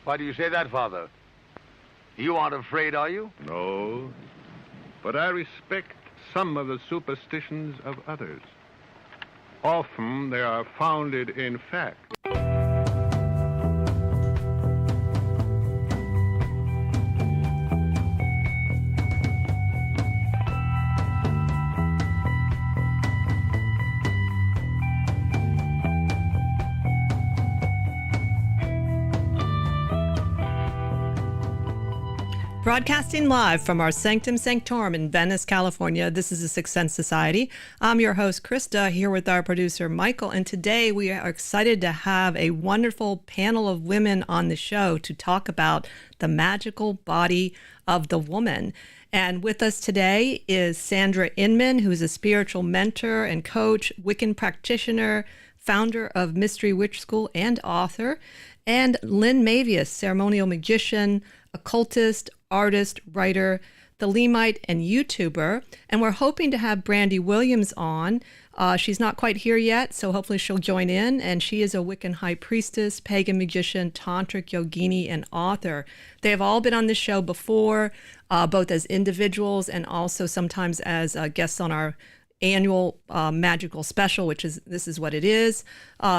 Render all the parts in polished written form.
Why do you say that, Father? You aren't afraid, are you? No, but I respect some of the superstitions of others. Often they are founded in fact. Broadcasting live from our Sanctum Sanctorum in Venice, California, this is the Sixth Sense Society. I'm your host, Krista, here with our producer, Michael, and today we are excited to have a wonderful panel of women on the show to talk about the magical body of the woman. And with us today is Sandra Inman, who is a spiritual mentor and coach, Wiccan practitioner, founder of Mystery Witch School and author, and Lynn Maevius, ceremonial magician, occultist, artist, writer, Thelemite, and YouTuber. And we're hoping to have Brandy Williams on. She's not quite here yet, so hopefully she'll join in. And she is a Wiccan high priestess, pagan magician, tantric yogini, and author. They have all been on this show before, both as individuals and also sometimes as guests on our annual Magickal special, this is what it is.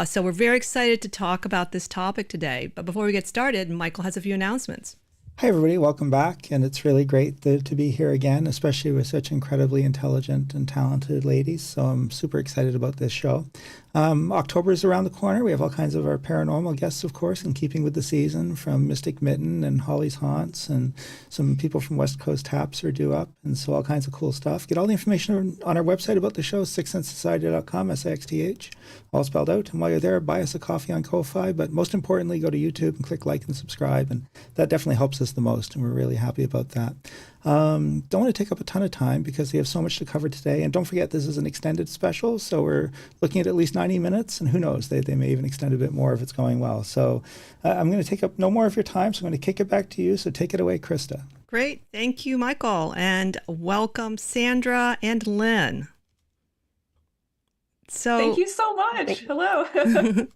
So we're very excited to talk about this topic today. But before we get started, Michael has a few announcements. Hi, everybody. Welcome back. And it's really great to be here again, especially with such incredibly intelligent and talented ladies. So I'm super excited about this show. October is around the corner. We have all kinds of our paranormal guests, of course, in keeping with the season, from Mystic Mitten and Holly's Haunts, and some people from West Coast Taps are due up, and so all kinds of cool stuff. Get all the information on our website about the show, sixthsensesociety.com, SIXTH, all spelled out. And while you're there, buy us a coffee on Ko-Fi, but most importantly, go to YouTube and click like and subscribe, and that definitely helps us the most, and we're really happy about that. Don't want to take up a ton of time because we have so much to cover today. And don't forget, this is an extended special, so we're looking at least 90 minutes, and who knows, they may even extend a bit more if it's going well. So I'm going to take up no more of your time, so I'm going to kick it back to you. So take it away, Krista. Great. Thank you, Michael. And welcome, Sandra and Lynn. Thank you so much. Hello.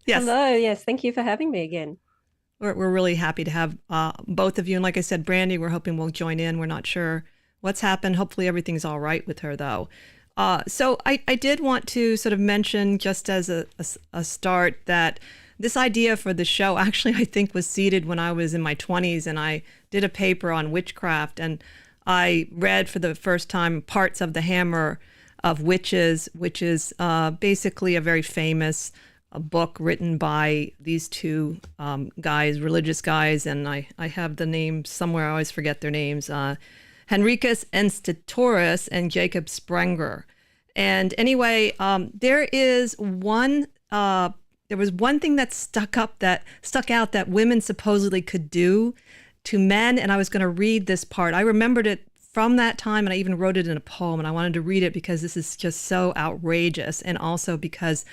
Yes. Hello. Yes. Thank you for having me again. We're really happy to have both of you. And like I said, Brandy, we're hoping will join in. We're not sure what's happened. Hopefully everything's all right with her, though. So I did want to sort of mention, just as a start, that this idea for the show actually, I think, was seeded when I was in my 20s, and I did a paper on witchcraft, and I read for the first time parts of The Hammer of Witches, which is basically a very famous book written by these two guys, religious guys, and I have the names somewhere. I always forget their names. Henricus Enstitoris and Jacob Sprenger. And anyway, there was one thing that stuck out that women supposedly could do to men, and I was going to read this part. I remembered it from that time, and I even wrote it in a poem, and I wanted to read it because this is just so outrageous, and also because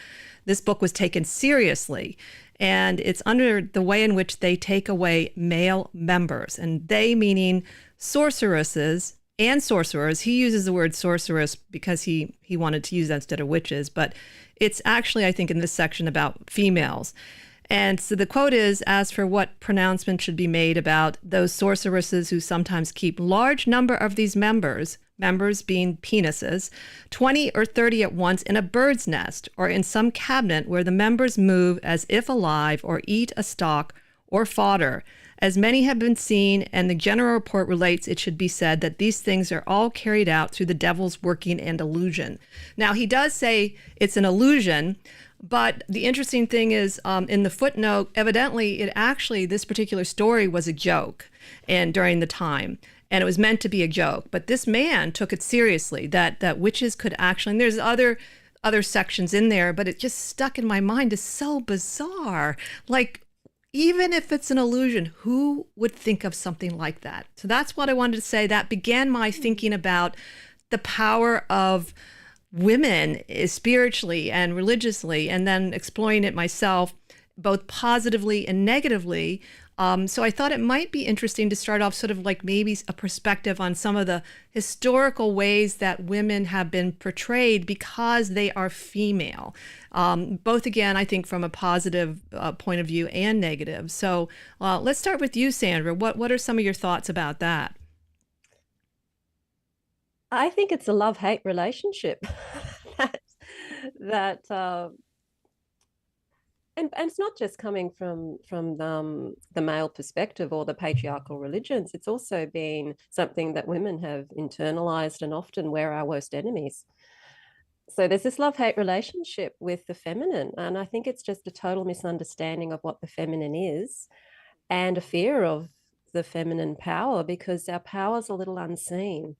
this book was taken seriously, and it's under the way in which they take away male members, and they meaning sorceresses and sorcerers. He uses the word sorceress because he wanted to use that instead of witches, but it's actually, I think, in this section about females. And so the quote is, "As for what pronouncement should be made about those sorceresses who sometimes keep large number of these members being penises, 20 or 30 at once in a bird's nest, or in some cabinet where the members move as if alive, or eat a stalk or fodder. As many have been seen, and the general report relates, it should be said that these things are all carried out through the devil's working and illusion." Now, he does say it's an illusion, but the interesting thing is, in the footnote, evidently, this particular story was a joke, and during the time, and it was meant to be a joke. But this man took it seriously, that witches could actually, and there's other sections in there, but it just stuck in my mind as so bizarre. Like, even if it's an illusion, who would think of something like that? So that's what I wanted to say. That began my thinking about the power of women spiritually and religiously, and then exploring it myself both positively and negatively. So I thought it might be interesting to start off sort of like maybe a perspective on some of the historical ways that women have been portrayed because they are female. Both, again, I think from a positive point of view and negative. So let's start with you, Sandra. What are some of your thoughts about that? I think it's a love-hate relationship that and it's not just coming from the male perspective or the patriarchal religions. It's also been something that women have internalized, and often we're our worst enemies. So there's this love-hate relationship with the feminine, and I think it's just a total misunderstanding of what the feminine is and a fear of the feminine power, because our power's a little unseen.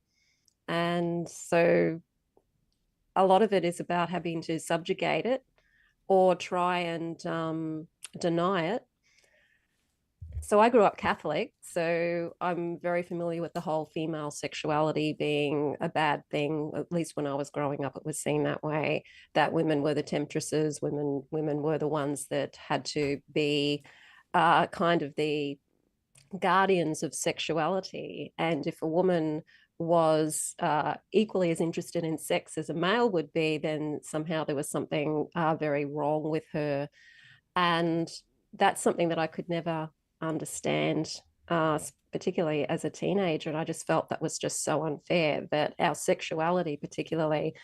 And so a lot of it is about having to subjugate it or try and deny it. So I grew up Catholic, so I'm very familiar with the whole female sexuality being a bad thing. At least when I was growing up, it was seen that way, that women were the temptresses, women were the ones that had to be kind of the guardians of sexuality. And if a woman was equally as interested in sex as a male would be, then somehow there was something very wrong with her. And that's something that I could never understand, particularly as a teenager. And I just felt that was just so unfair, that our sexuality particularly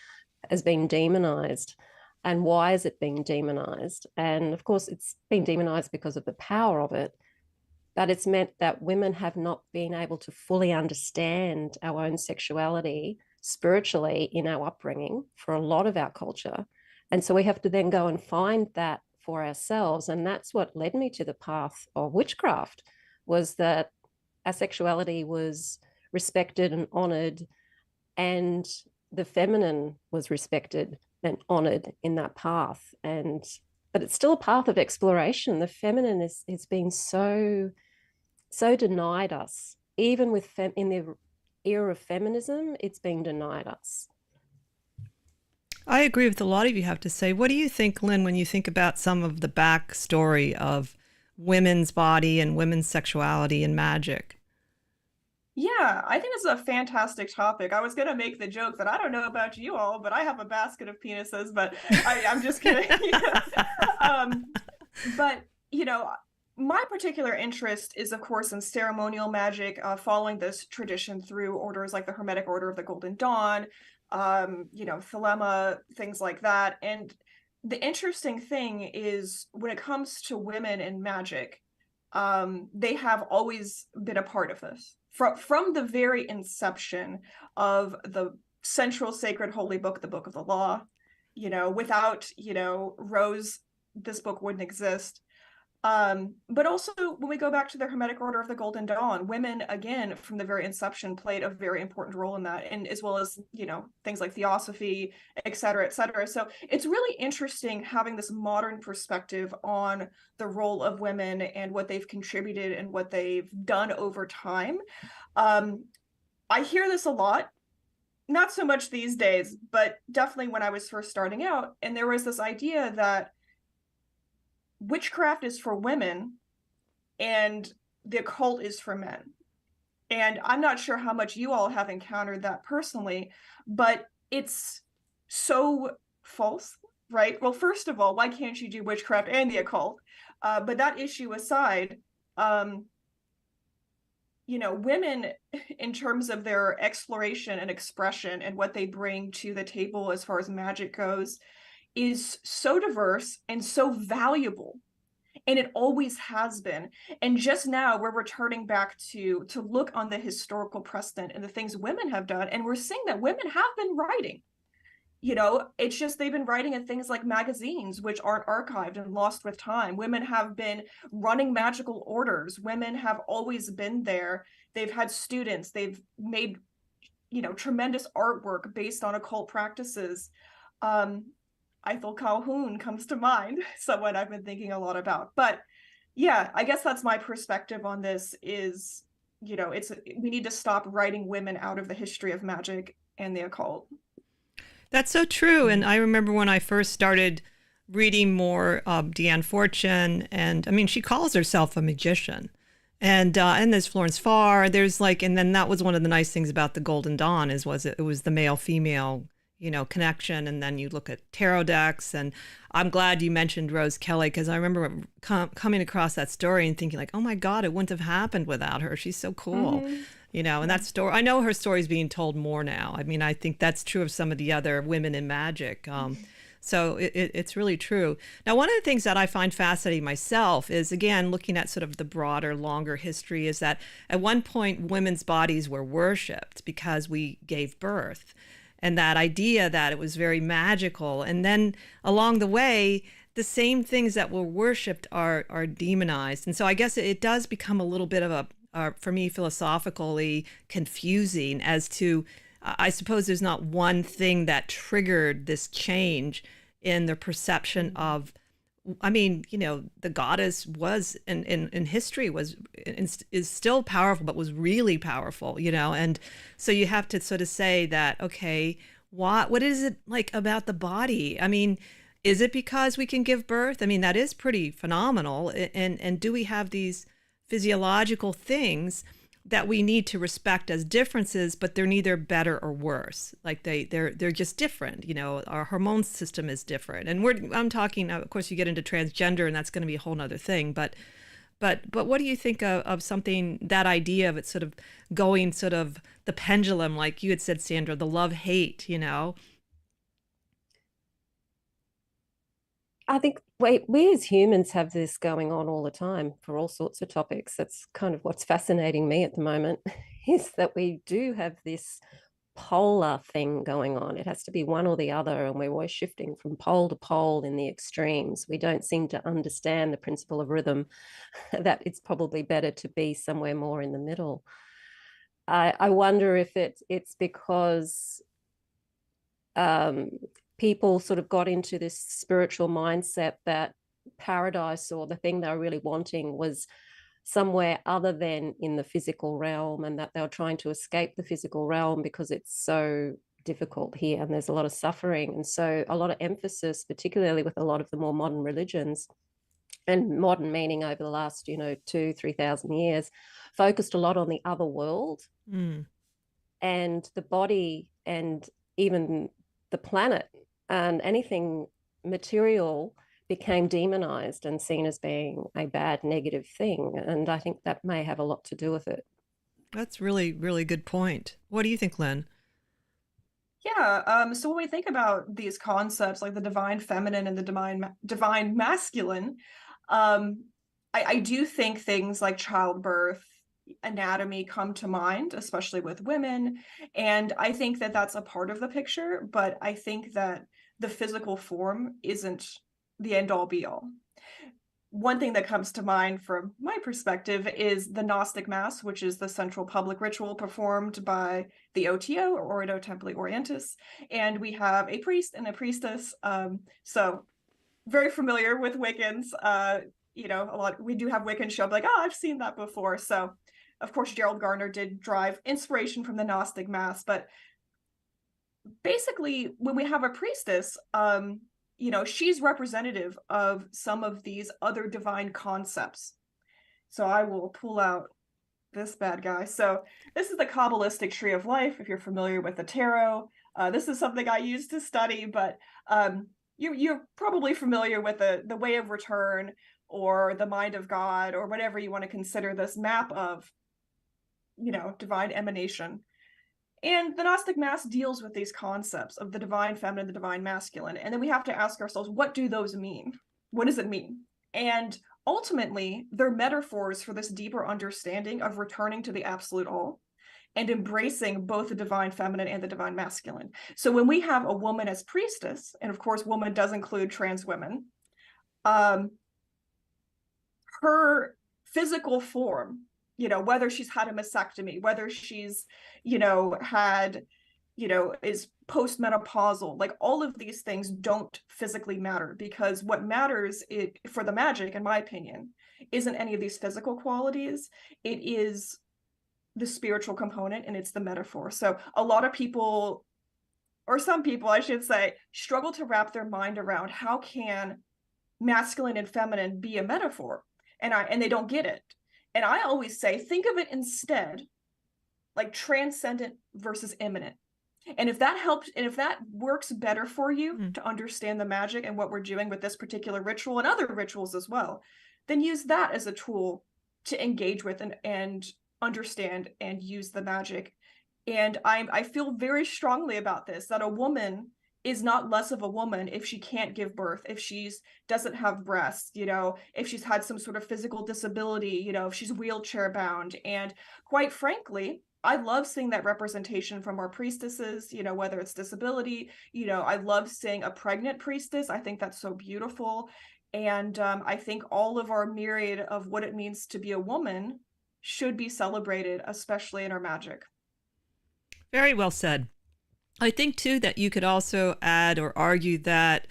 has been demonized. And why is it being demonized? And of course, it's been demonized because of the power of it. But it's meant that women have not been able to fully understand our own sexuality spiritually in our upbringing for a lot of our culture. And so we have to then go and find that for ourselves. And that's what led me to the path of witchcraft, was that our sexuality was respected and honored, and the feminine was respected and honored in that path. But it's still a path of exploration. The feminine has been so denied us. Even in the era of feminism, it's been denied us. I agree with a lot of you have to say. What do you think, Lynn, when you think about some of the backstory of women's body and women's sexuality and magic? Yeah, I think it's a fantastic topic. I was going to make the joke that I don't know about you all, but I have a basket of penises, but I'm just kidding. But, my particular interest is, of course, in ceremonial magic, following this tradition through orders like the Hermetic Order of the Golden Dawn, Thelema, things like that. And the interesting thing is, when it comes to women in magic, they have always been a part of this. From the very inception of the central sacred holy book, the Book of the Law, without, Rose, this book wouldn't exist. But also, when we go back to the Hermetic Order of the Golden Dawn, women, again, from the very inception, played a very important role in that, and as well as, things like Theosophy, et cetera, et cetera. So it's really interesting having this modern perspective on the role of women and what they've contributed and what they've done over time. I hear this a lot, not so much these days, but definitely when I was first starting out, and there was this idea that witchcraft is for women and the occult is for men. And I'm not sure how much you all have encountered that personally, but it's so false, right? Well, first of all, why can't you do witchcraft and the occult? But that issue aside, women, in terms of their exploration and expression and what they bring to the table as far as magic goes, is so diverse and so valuable, and it always has been. And just now we're returning back to look on the historical precedent and the things women have done, and we're seeing that women have been writing. It's just they've been writing in things like magazines, which aren't archived and lost with time. Women have been running magical orders. Women have always been there. They've had students. They've made, tremendous artwork based on occult practices. Ethel Calhoun comes to mind, someone I've been thinking a lot about. But yeah, I guess that's my perspective on this is, we need to stop writing women out of the history of magic and the occult. That's so true. And I remember when I first started reading more of Deanne Fortune, and I mean, she calls herself a magician. And there's Florence Farr. There's like, and then that was one of the nice things about the Golden Dawn was it was the male female, connection. And then you look at tarot decks, and I'm glad you mentioned Rose Kelly, because I remember coming across that story and thinking like, oh my God, it wouldn't have happened without her. She's so cool. And that story, I know her story is being told more now. I mean, I think that's true of some of the other women in magic. So it's really true. Now, one of the things that I find fascinating myself is, again, looking at sort of the broader, longer history, is that at one point women's bodies were worshipped because we gave birth. And that idea that it was very magical. And then along the way, the same things that were worshipped are demonized. And so I guess it does become a little bit of for me, philosophically confusing as to, I suppose there's not one thing that triggered this change in the perception of, I mean, the goddess was in history is still powerful, but was really powerful, and so you have to sort of say that, okay, what is it like about the body? I mean, is it because we can give birth? I mean, that is pretty phenomenal. And do we have these physiological things that we need to respect as differences, but they're neither better or worse. Like they're just different. Our hormone system is different. And I'm talking, of course, you get into transgender, and that's going to be a whole nother thing. But what do you think of something, that idea of it sort of going sort of the pendulum, like you had said, Sandra, the love-hate, I think we as humans have this going on all the time for all sorts of topics. That's kind of what's fascinating me at the moment, is that we do have this polar thing going on. It has to be one or the other, and we're always shifting from pole to pole in the extremes. We don't seem to understand the principle of rhythm, that it's probably better to be somewhere more in the middle. I wonder if it's because people sort of got into this spiritual mindset that paradise, or the thing they were really wanting, was somewhere other than in the physical realm, and that they were trying to escape the physical realm because it's so difficult here and there's a lot of suffering. And so a lot of emphasis, particularly with a lot of the more modern religions, and modern meaning over the last 2,000-3,000 years, focused a lot on the other world and the body, and even the planet, and anything material became demonized and seen as being a bad, negative thing. And I think that may have a lot to do with it. That's really, really good point. What do you think, Lynn? Yeah. So when we think about these concepts like the divine feminine and the divine masculine, I do think things like childbirth, anatomy come to mind, especially with women. And I think that that's a part of the picture, but I think that the physical form isn't the end all be all. One thing that comes to mind from my perspective is the Gnostic Mass, which is the central public ritual performed by the OTO, or Ordo Templi Orientis. And we have a priest and a priestess. So very familiar with Wiccans. We do have Wiccans show up like, oh, I've seen that before. So of course, Gerald Gardner did drive inspiration from the Gnostic Mass, but basically when we have a priestess, she's representative of some of these other divine concepts. So I will pull out this bad guy. So this is the Kabbalistic tree of life, if you're familiar with the tarot. This is something I used to study, but you're probably familiar with the way of return, or the mind of God, or whatever you want to consider this map of, divine emanation. And the Gnostic Mass deals with these concepts of the divine feminine, the divine masculine. And then we have to ask ourselves, what do those mean? What does it mean? And ultimately, they're metaphors for this deeper understanding of returning to the absolute all and embracing both the divine feminine and the divine masculine. So when we have a woman as priestess, and of course, woman does include trans women, her physical form, whether she's had a mastectomy, whether she's, had, is postmenopausal, like all of these things don't physically matter, because what matters for the magic, in my opinion, isn't any of these physical qualities. It is the spiritual component, and it's the metaphor. So a lot of people or some people, I should say, struggle to wrap their mind around how can masculine and feminine be a metaphor, and they don't get it. And I always say, think of it instead like transcendent versus immanent. And if that helps, and if that works better for you to understand the magic and what we're doing with this particular ritual and other rituals as well, then use that as a tool to engage with and understand and use the magic. And I feel very strongly about this, that a woman is not less of a woman if she can't give birth, if she's doesn't have breasts, you know, if she's had some sort of physical disability, you know, if she's wheelchair bound. And quite frankly, I love seeing that representation from our priestesses, you know, whether it's disability, you know, I love seeing a pregnant priestess. I think that's so beautiful. And I think all of our myriad of what it means to be a woman should be celebrated, especially in our magic. Very well said. I think, too, that you could also add or argue that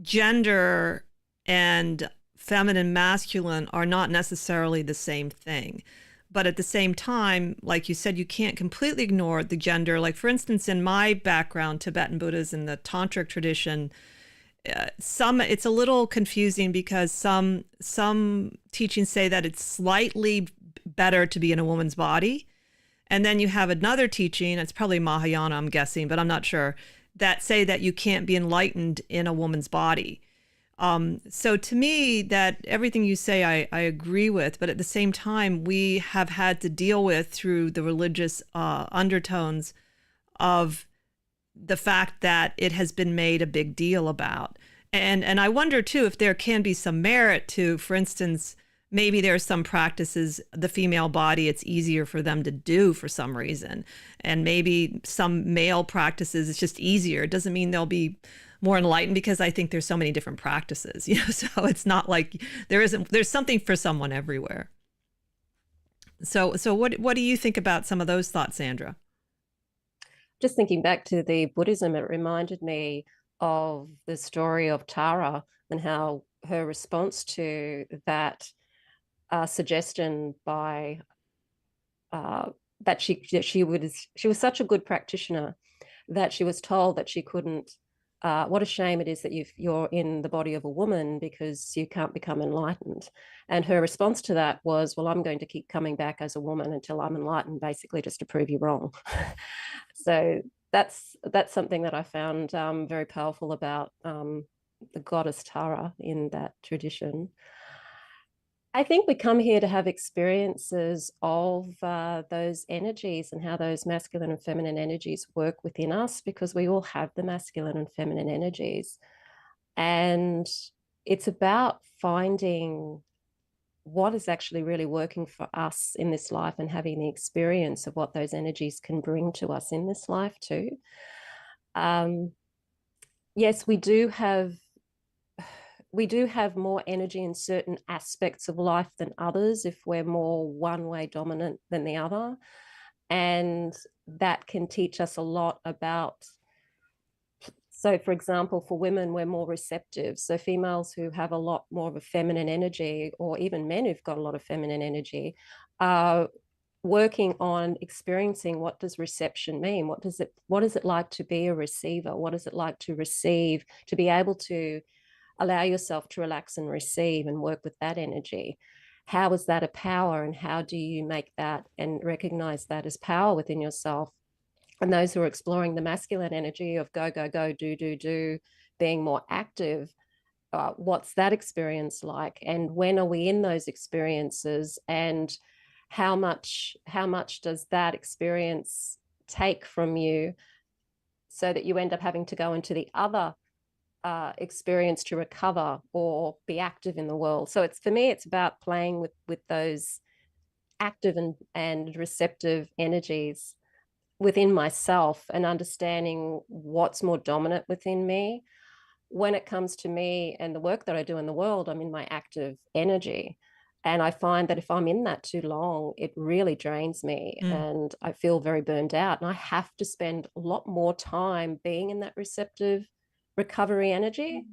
gender and feminine, masculine are not necessarily the same thing. But at the same time, like you said, you can't completely ignore the gender. Like, for instance, in my background, Tibetan Buddhism, the tantric tradition, it's a little confusing because some teachings say that it's slightly better to be in a woman's body. And then you have another teaching, it's probably Mahayana, I'm guessing, but I'm not sure, that say that you can't be enlightened in a woman's body. So to me, that everything you say, I agree with, but at the same time, we have had to deal with through the religious undertones of the fact that it has been made a big deal about. And I wonder too, if there can be some merit to, for instance, maybe there are some practices, the female body, it's easier for them to do for some reason. And maybe some male practices, it's just easier. It doesn't mean they'll be more enlightened, because I think there's so many different practices, you know, so it's not like there's something for someone everywhere. So what do you think about some of those thoughts, Sandra? Just thinking back to the Buddhism, it reminded me of the story of Tara and how her response to that suggestion by that she was such a good practitioner that she was told that she couldn't. What a shame it is that you're in the body of a woman because you can't become enlightened. And her response to that was, well, I'm going to keep coming back as a woman until I'm enlightened, basically just to prove you wrong. So that's something that I found very powerful about the goddess Tara in that tradition. I think we come here to have experiences of those energies and how those masculine and feminine energies work within us, because we all have the masculine and feminine energies. And it's about finding what is actually really working for us in this life and having the experience of what those energies can bring to us in this life too. Yes, we do have more energy in certain aspects of life than others if we're more one way dominant than the other. And that can teach us a lot about, so for example, for women, we're more receptive. So females who have a lot more of a feminine energy, or even men who've got a lot of feminine energy, are working on experiencing, what does reception mean? What is it like to be a receiver? What is it like to receive, to be able to allow yourself to relax and receive and work with that energy? How is that a power, and how do you make that and recognize that as power within yourself? And those who are exploring the masculine energy of go, go, go, do, being more active, what's that experience like? And when are we in those experiences? And how much does that experience take from you, so that you end up having to go into the other experience to recover or be active in the world? So for me, it's about playing with those active and receptive energies within myself and understanding what's more dominant within me. When it comes to me and the work that I do in the world, I'm in my active energy. And I find that if I'm in that too long, it really drains me and I feel very burned out. And I have to spend a lot more time being in that receptive recovery energy.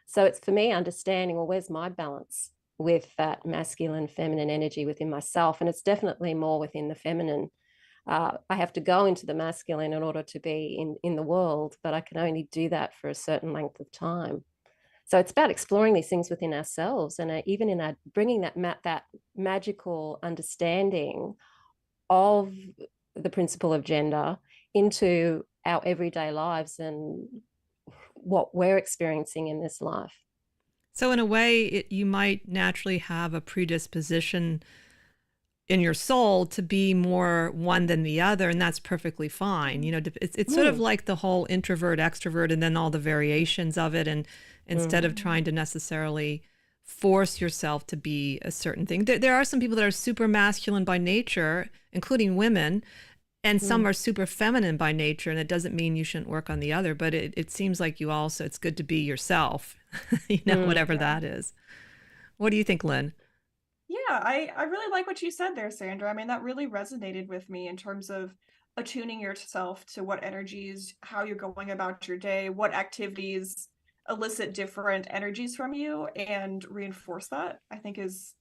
So it's, for me, understanding, well, where's my balance with that masculine, feminine energy within myself? And it's definitely more within the feminine I have to go into the masculine in order to be in the world, but I can only do that for a certain length of time. So it's about exploring these things within ourselves, and even in our bringing that magical understanding of the principle of gender into our everyday lives and what we're experiencing in this life. So in a way, you might naturally have a predisposition in your soul to be more one than the other, and that's perfectly fine. You know, it's sort of like the whole introvert, extrovert, and then all the variations of it. And instead of trying to necessarily force yourself to be a certain thing, there are some people that are super masculine by nature, including women, and some are super feminine by nature, and it doesn't mean you shouldn't work on the other, but it seems like you also, it's good to be yourself, you know, whatever that is. What do you think, Lynn? Yeah, I really like what you said there, Sandra. I mean, that really resonated with me in terms of attuning yourself to what energies, how you're going about your day, what activities elicit different energies from you and reinforce that, I think is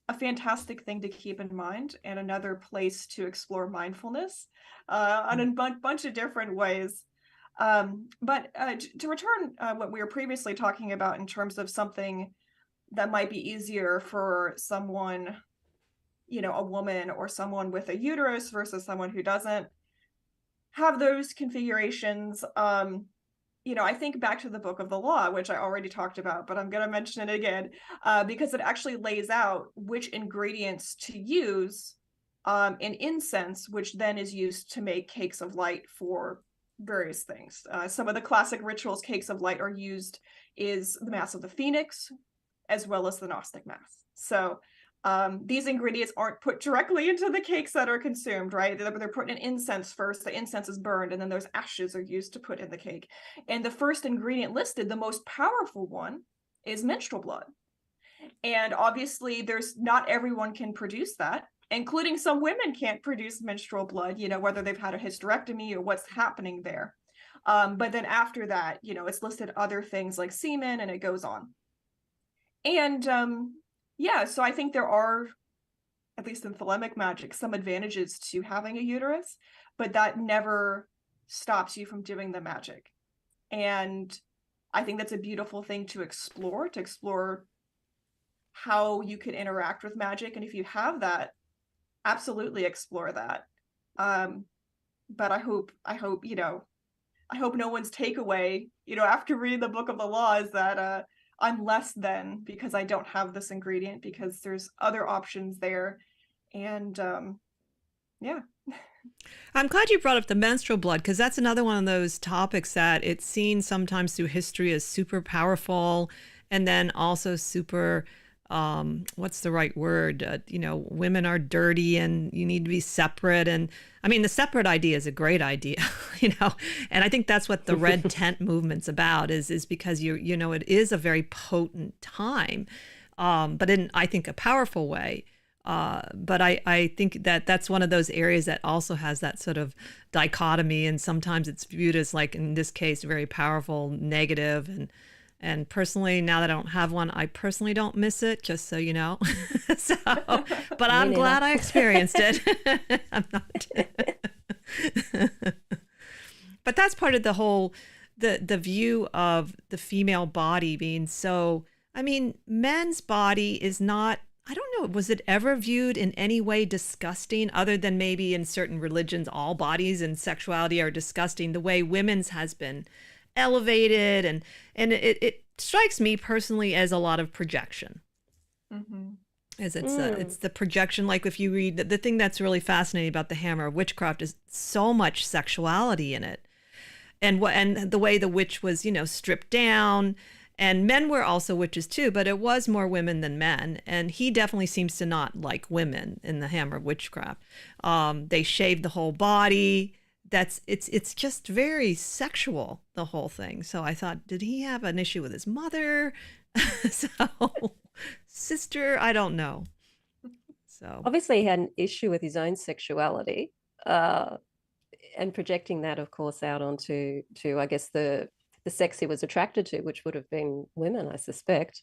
a fantastic thing to keep in mind, and another place to explore mindfulness on a bunch of different ways. But to return what we were previously talking about in terms of something that might be easier for someone, you know, a woman or someone with a uterus versus someone who doesn't have those configurations. You know, I think back to the Book of the Law, which I already talked about, but I'm going to mention it again because it actually lays out which ingredients to use in incense, which then is used to make cakes of light for various things. Some of the classic rituals cakes of light are used is the Mass of the Phoenix, as well as the Gnostic Mass. So these ingredients aren't put directly into the cakes that are consumed, right? They're put in incense first. The incense is burned, and then those ashes are used to put in the cake. And the first ingredient listed, the most powerful one, is menstrual blood. And obviously, there's not everyone can produce that, including some women can't produce menstrual blood, you know, whether they've had a hysterectomy or what's happening there. But then after that, you know, it's listed other things like semen, and it goes on. And yeah, so I think there are, at least in thelemic magic, some advantages to having a uterus, but that never stops you from doing the magic. And I think that's a beautiful thing to explore how you can interact with magic. And if you have that, absolutely explore that. But I hope, you know, I hope no one's takeaway, you know, after reading the Book of the Law is that I'm less than because I don't have this ingredient, because there's other options there. And yeah. I'm glad you brought up the menstrual blood, because that's another one of those topics that it's seen sometimes through history as super powerful, and then also super, what's the right word? You know, women are dirty and you need to be separate. And I mean, the separate idea is a great idea, you know, and I think that's what the red tent movement's about is because you know, it is a very potent time, but in, I think, a powerful way. But I think that that's one of those areas that also has that sort of dichotomy, and sometimes it's viewed as, like in this case, very powerful, negative, and personally, now that I don't have one, I personally don't miss it, just so you know. So, but I'm glad I experienced it. I'm not. But that's part of the whole, the view of the female body being so, I mean, men's body is not, I don't know, was it ever viewed in any way disgusting, other than maybe in certain religions, all bodies and sexuality are disgusting, the way women's has been elevated, and it strikes me personally as a lot of projection. As it's the projection, like if you read the thing that's really fascinating about the Hammer of Witchcraft is so much sexuality in it, and the way the witch was, you know, stripped down. And men were also witches too, but it was more women than men. And he definitely seems to not like women in the Hammer of Witchcraft. They shaved the whole body. It's just very sexual, the whole thing. So I thought, did he have an issue with his mother? So sister, I don't know. So obviously he had an issue with his own sexuality, and projecting that, of course, out onto I guess the sex he was attracted to, which would have been women, I suspect.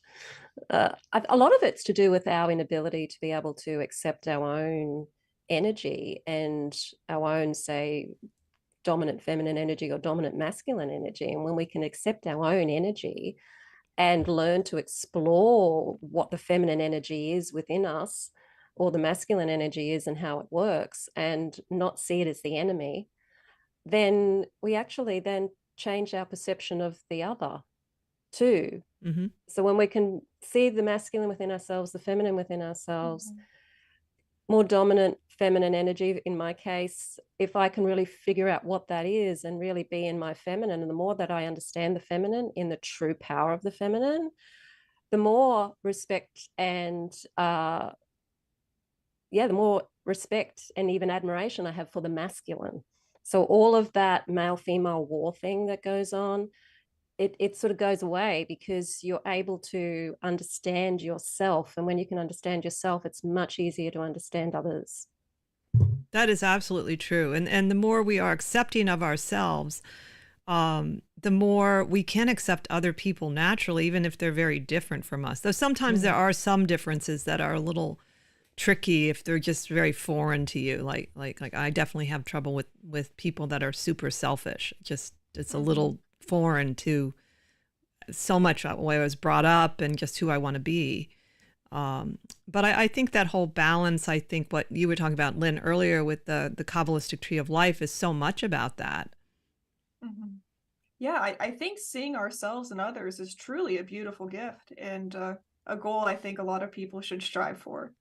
A lot of it's to do with our inability to be able to accept our own energy and our own, say, dominant feminine energy or dominant masculine energy. And when we can accept our own energy and learn to explore what the feminine energy is within us, or the masculine energy is and how it works, and not see it as the enemy, then we actually then change our perception of the other too. Mm-hmm. So when we can see the masculine within ourselves, the feminine within ourselves, more dominant feminine energy in my case, if I can really figure out what that is and really be in my feminine, and the more that I understand the feminine in the true power of the feminine, the more respect and the more respect and even admiration I have for the masculine. So all of that male-female war thing that goes on, it sort of goes away because you're able to understand yourself. And when you can understand yourself, it's much easier to understand others. That is absolutely true. And the more we are accepting of ourselves, the more we can accept other people naturally, even if they're very different from us. Though sometimes there are some differences that are a little tricky if they're just very foreign to you. Like I definitely have trouble with people that are super selfish. Just it's a little foreign to so much the way I was brought up and just who I want to be. But I think that whole balance, I think what you were talking about, Lynn, earlier with the Kabbalistic tree of life is so much about that. Mm-hmm. Yeah, I think seeing ourselves and others is truly a beautiful gift, and a goal I think a lot of people should strive for.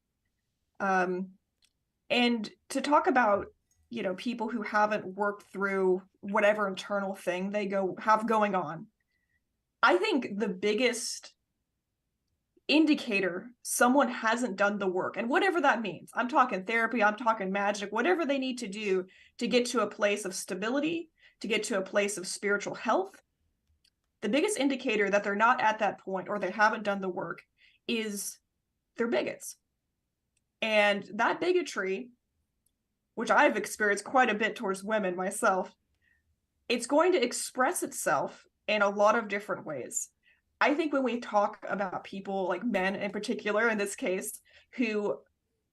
And to talk about, people who haven't worked through whatever internal thing they have going on, I think the biggest indicator someone hasn't done the work, and whatever that means, I'm talking therapy, I'm talking magic, whatever they need to do to get to a place of stability, to get to a place of spiritual health, the biggest indicator that they're not at that point or they haven't done the work is they're bigots. And that bigotry, which I've experienced quite a bit towards women myself, it's going to express itself in a lot of different ways. I think when we talk about people, like men in particular, in this case, who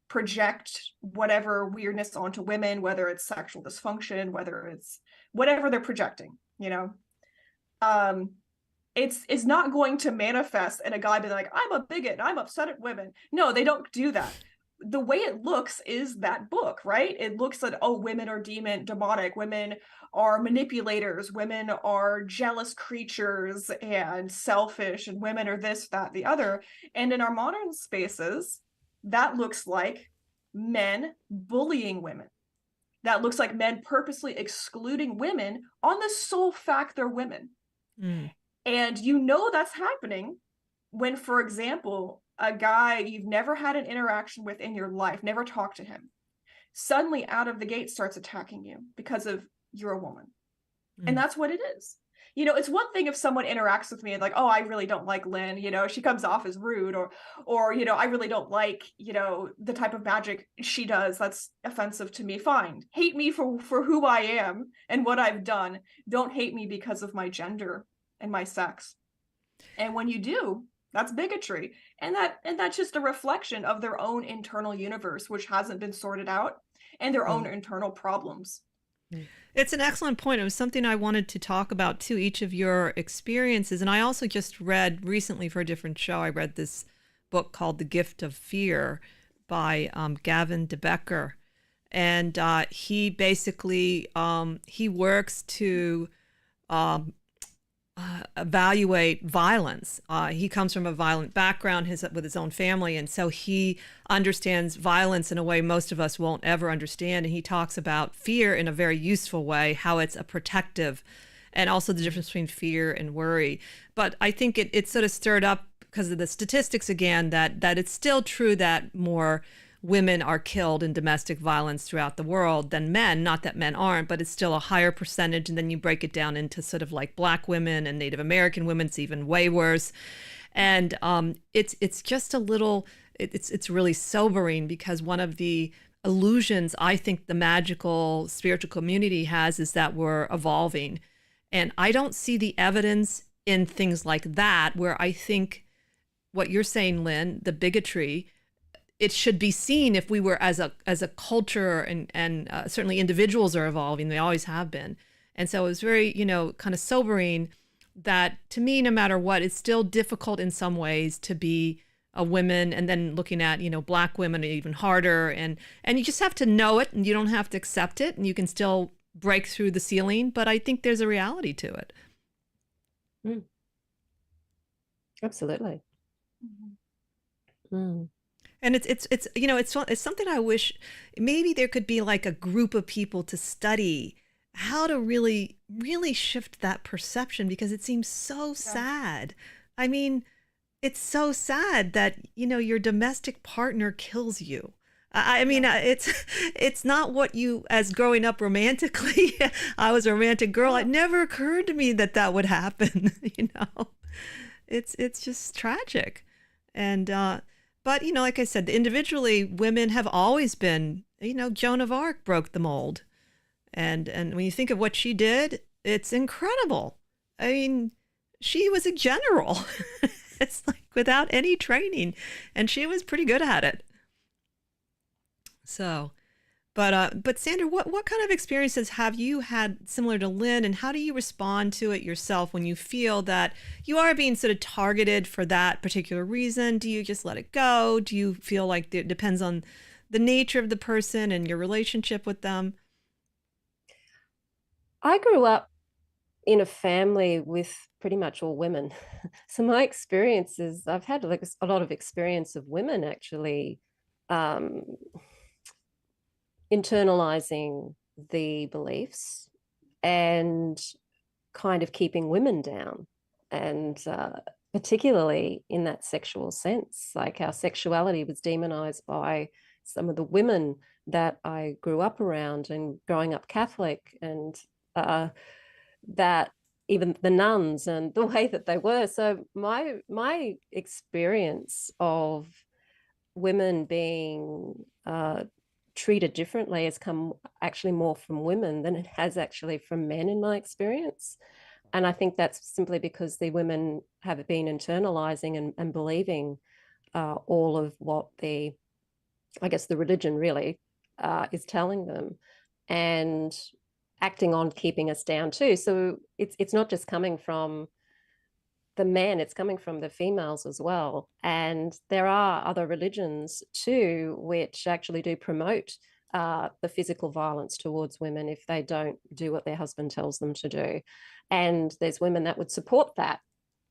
project whatever weirdness onto women, whether it's sexual dysfunction, whether it's whatever they're projecting, it's not going to manifest in a guy being like, I'm a bigot and I'm upset at women. No, they don't do that. The way it looks is that book, right? It looks like, oh, women are demonic, women are manipulators, women are jealous creatures and selfish, and women are this, that, the other. And in our modern spaces, that looks like men bullying women. That looks like men purposely excluding women on the sole fact they're women. And that's happening when, for example, a guy you've never had an interaction with in your life, never talked to him, suddenly out of the gate starts attacking you because of you're a woman. And that's what it is. It's one thing if someone interacts with me and like, oh, I really don't like Lynn, she comes off as rude, or I really don't like, the type of magic she does. That's offensive to me. Fine. Hate me for who I am and what I've done. Don't hate me because of my gender and my sex. And when you do, that's bigotry. And that's just a reflection of their own internal universe, which hasn't been sorted out, and their own internal problems. It's an excellent point. It was something I wanted to talk about too, each of your experiences. And I also just read recently for a different show, I read this book called The Gift of Fear by Gavin de Becker. And he basically, he works to evaluate violence. He comes from a violent background with his own family, and so he understands violence in a way most of us won't ever understand. And he talks about fear in a very useful way, how it's a protective, and also the difference between fear and worry. But I think it sort of stirred up because of the statistics again, that it's still true that more women are killed in domestic violence throughout the world than men. Not that men aren't, but it's still a higher percentage. And then you break it down into sort of like Black women and Native American women, it's even way worse. And it's just a little, it's really sobering, because one of the illusions I think the magical spiritual community has is that we're evolving. And I don't see the evidence in things like that, where I think what you're saying, Lynn, the bigotry, it should be seen if we were as a culture, and certainly individuals are evolving. They always have been. And so it was very, kind of sobering that, to me, no matter what, it's still difficult in some ways to be a woman, and then looking at, Black women even harder. And you just have to know it, and you don't have to accept it, and you can still break through the ceiling. But I think there's a reality to it. Mm. Absolutely. Mm. And it's something I wish maybe there could be like a group of people to study how to really, really shift that perception, because it seems so sad. I mean, it's so sad that, your domestic partner kills you. I mean, it's not what you, as growing up romantically, I was a romantic girl. It never occurred to me that would happen. It's just tragic. And, but, like I said, individually, women have always been, Joan of Arc broke the mold. And when you think of what she did, it's incredible. I mean, she was a general. It's like without any training, and she was pretty good at it. So, but Sandra, what kind of experiences have you had similar to Lynn, and how do you respond to it yourself when you feel that you are being sort of targeted for that particular reason? Do you just let it go? Do you feel like it depends on the nature of the person and your relationship with them? I grew up in a family with pretty much all women. So my experiences, I've had like a lot of experience of women actually internalizing the beliefs and kind of keeping women down. And particularly in that sexual sense, like our sexuality was demonized by some of the women that I grew up around, and growing up Catholic, and that even the nuns and the way that they were. So my experience of women being treated differently has come actually more from women than it has actually from men in my experience. And I think that's simply because the women have been internalizing and believing all of what the religion really is telling them, and acting on keeping us down too. So it's not just coming from the men, it's coming from the females as well. And there are other religions too, which actually do promote the physical violence towards women if they don't do what their husband tells them to do. And there's women that would support that,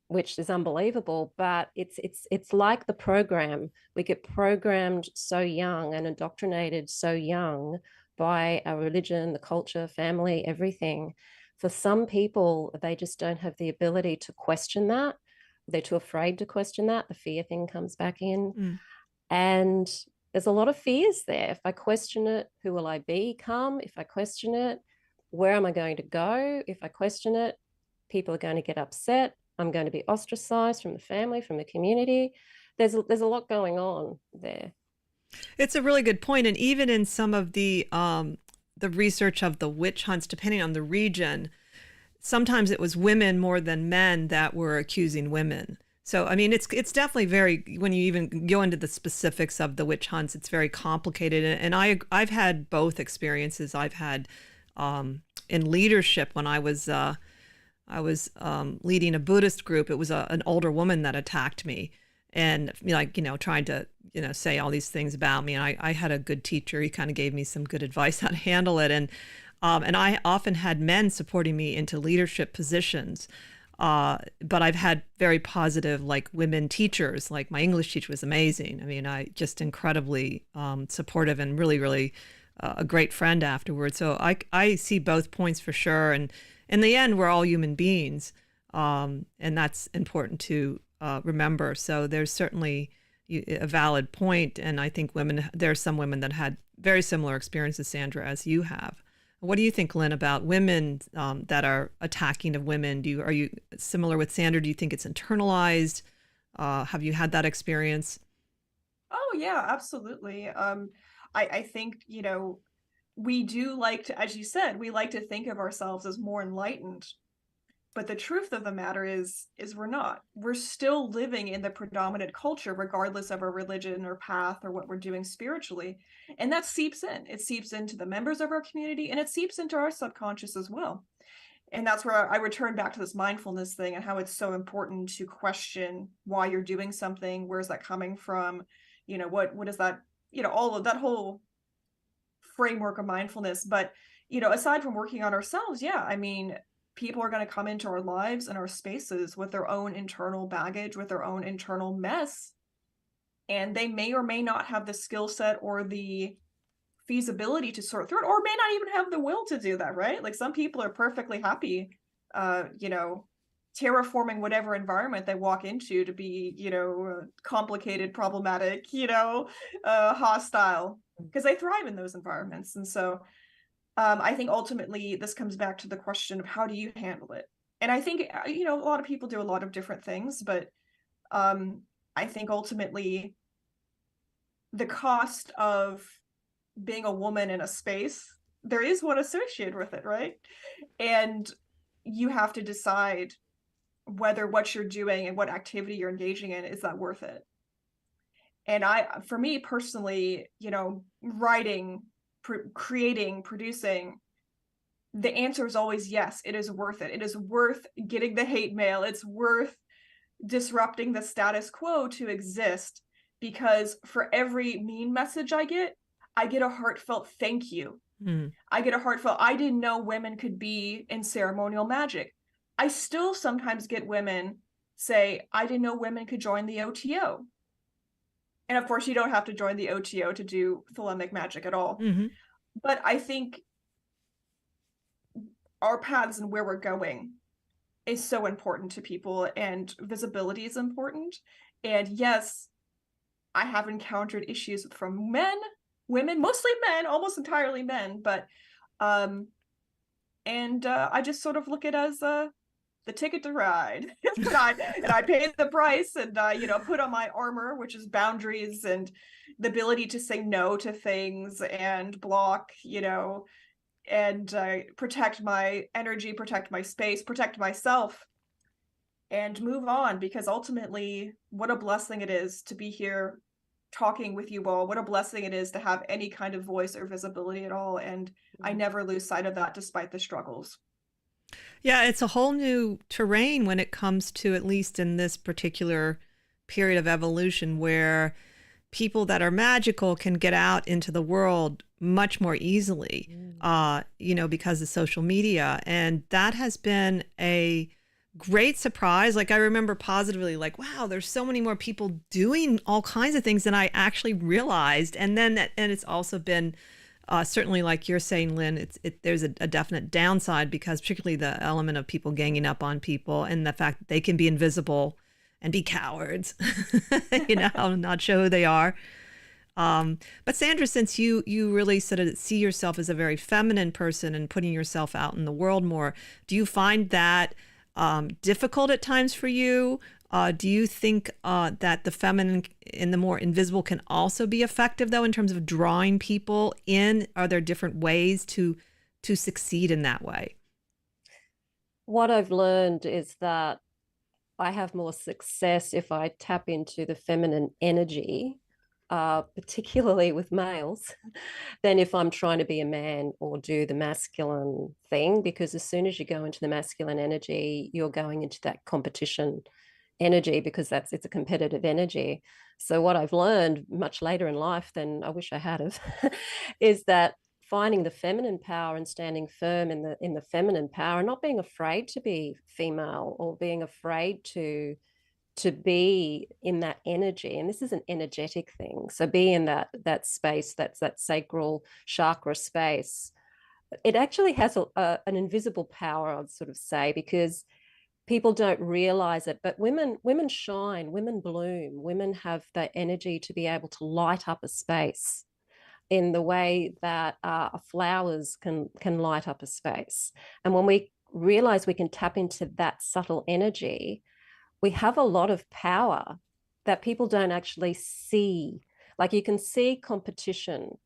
which is unbelievable. But it's like the program. We get programmed so young and indoctrinated so young by our religion, the culture, family, everything. For some people, they just don't have the ability to question that. They're too afraid to question that. The fear thing comes back in. And there's a lot of fears there. If I question it, who will I become? If I question it, where am I going to go? If I question it, people are going to get upset. I'm going to be ostracized from the family, from the community. There's a lot going on there. It's a really good point. And even in some of the research of the witch hunts, depending on the region, sometimes it was women more than men that were accusing women. So, I mean, it's definitely very, when you even go into the specifics of the witch hunts, it's very complicated. And I've had both experiences. I've had in leadership when I was leading a Buddhist group. It was an older woman that attacked me, and trying to say all these things about me. And I had a good teacher. He kind of gave me some good advice how to handle it. And I often had men supporting me into leadership positions. But I've had very positive, like, women teachers. Like, my English teacher was amazing. I mean, I just incredibly supportive, and really, really a great friend afterwards. So I see both points for sure. And in the end, we're all human beings. And that's important to remember. So there's certainly a valid point. And I think there are some women that had very similar experiences, Sandra, as you have. What do you think, Lynn, about women that are attacking of women? Are you similar with Sandra? Do you think it's internalized? Have you had that experience? Oh, yeah, absolutely. I think, we do like to, as you said, we like to think of ourselves as more enlightened. But the truth of the matter is we're not. We're still living in the predominant culture, regardless of our religion or path or what we're doing spiritually. And that seeps in. It seeps into the members of our community, and it seeps into our subconscious as well. And that's where I return back to this mindfulness thing and how it's so important to question why you're doing something. Where's that coming from? You know, what is that, you know, all of that whole framework of mindfulness. But, you know, aside from working on ourselves, yeah, I mean, people are going to come into our lives and our spaces with their own internal baggage, with their own internal mess. And they may or may not have the skill set or the feasibility to sort through it, or may not even have the will to do that, right? Like some people are perfectly happy, you know, terraforming whatever environment they walk into to be, you know, complicated, problematic, you know, hostile, because they thrive in those environments. And so I think ultimately this comes back to the question of how do you handle it? And I think, you know, a lot of people do a lot of different things, but I think ultimately the cost of being a woman in a space, there is one associated with it, right? And you have to decide whether what you're doing and what activity you're engaging in, is that worth it? And for me personally, you know, writing, creating, producing, the answer is always yes, it is worth it. It is worth getting the hate mail. It's worth disrupting the status quo to exist, because for every mean message I get a heartfelt thank you. I get a heartfelt, I didn't know women could be in ceremonial magic. I still sometimes get women say, I didn't know women could join the OTO. And of course, you don't have to join the OTO to do thelemic magic at all. But I think our paths and where we're going is so important to people, and visibility is important. And yes, I have encountered issues from men, women, mostly men, almost entirely men, but I just sort of look at it as the ticket to ride. and I pay the price, and you know, put on my armor, which is boundaries and the ability to say no to things and block, you know, and protect my energy, protect my space, protect myself, and move on. Because ultimately, what a blessing it is to be here talking with you all. What a blessing it is to have any kind of voice or visibility at all. And I never lose sight of that despite the struggles. Yeah, it's a whole new terrain when it comes to, at least in this particular period of evolution, where people that are magical can get out into the world much more easily, you know, because of social media. And that has been a great surprise. Like, I remember positively, like, wow, there's so many more people doing all kinds of things than I actually realized. And then and it's also been certainly, like you're saying, Lynn, there's a definite downside, because particularly the element of people ganging up on people and the fact that they can be invisible and be cowards, you know, not show who they are. But Sandra, since you really sort of see yourself as a very feminine person and putting yourself out in the world more, do you find that difficult at times for you? Do you think that the feminine and the more invisible can also be effective, though, in terms of drawing people in? Are there different ways to succeed in that way? What I've learned is that I have more success if I tap into the feminine energy, particularly with males, than if I'm trying to be a man or do the masculine thing. Because as soon as you go into the masculine energy, you're going into that competition energy, because it's a competitive energy. So what I've learned much later in life than I wish I had of is that finding the feminine power and standing firm in the feminine power, and not being afraid to be female or being afraid to be in that energy. And this is an energetic thing. So be in that space, that's that sacral chakra space. It actually has an invisible power, I'd sort of say, because people don't realize it, but women shine, women bloom, women have that energy to be able to light up a space in the way that flowers can light up a space. And when we realize we can tap into that subtle energy, we have a lot of power that people don't actually see. Like, you can see competition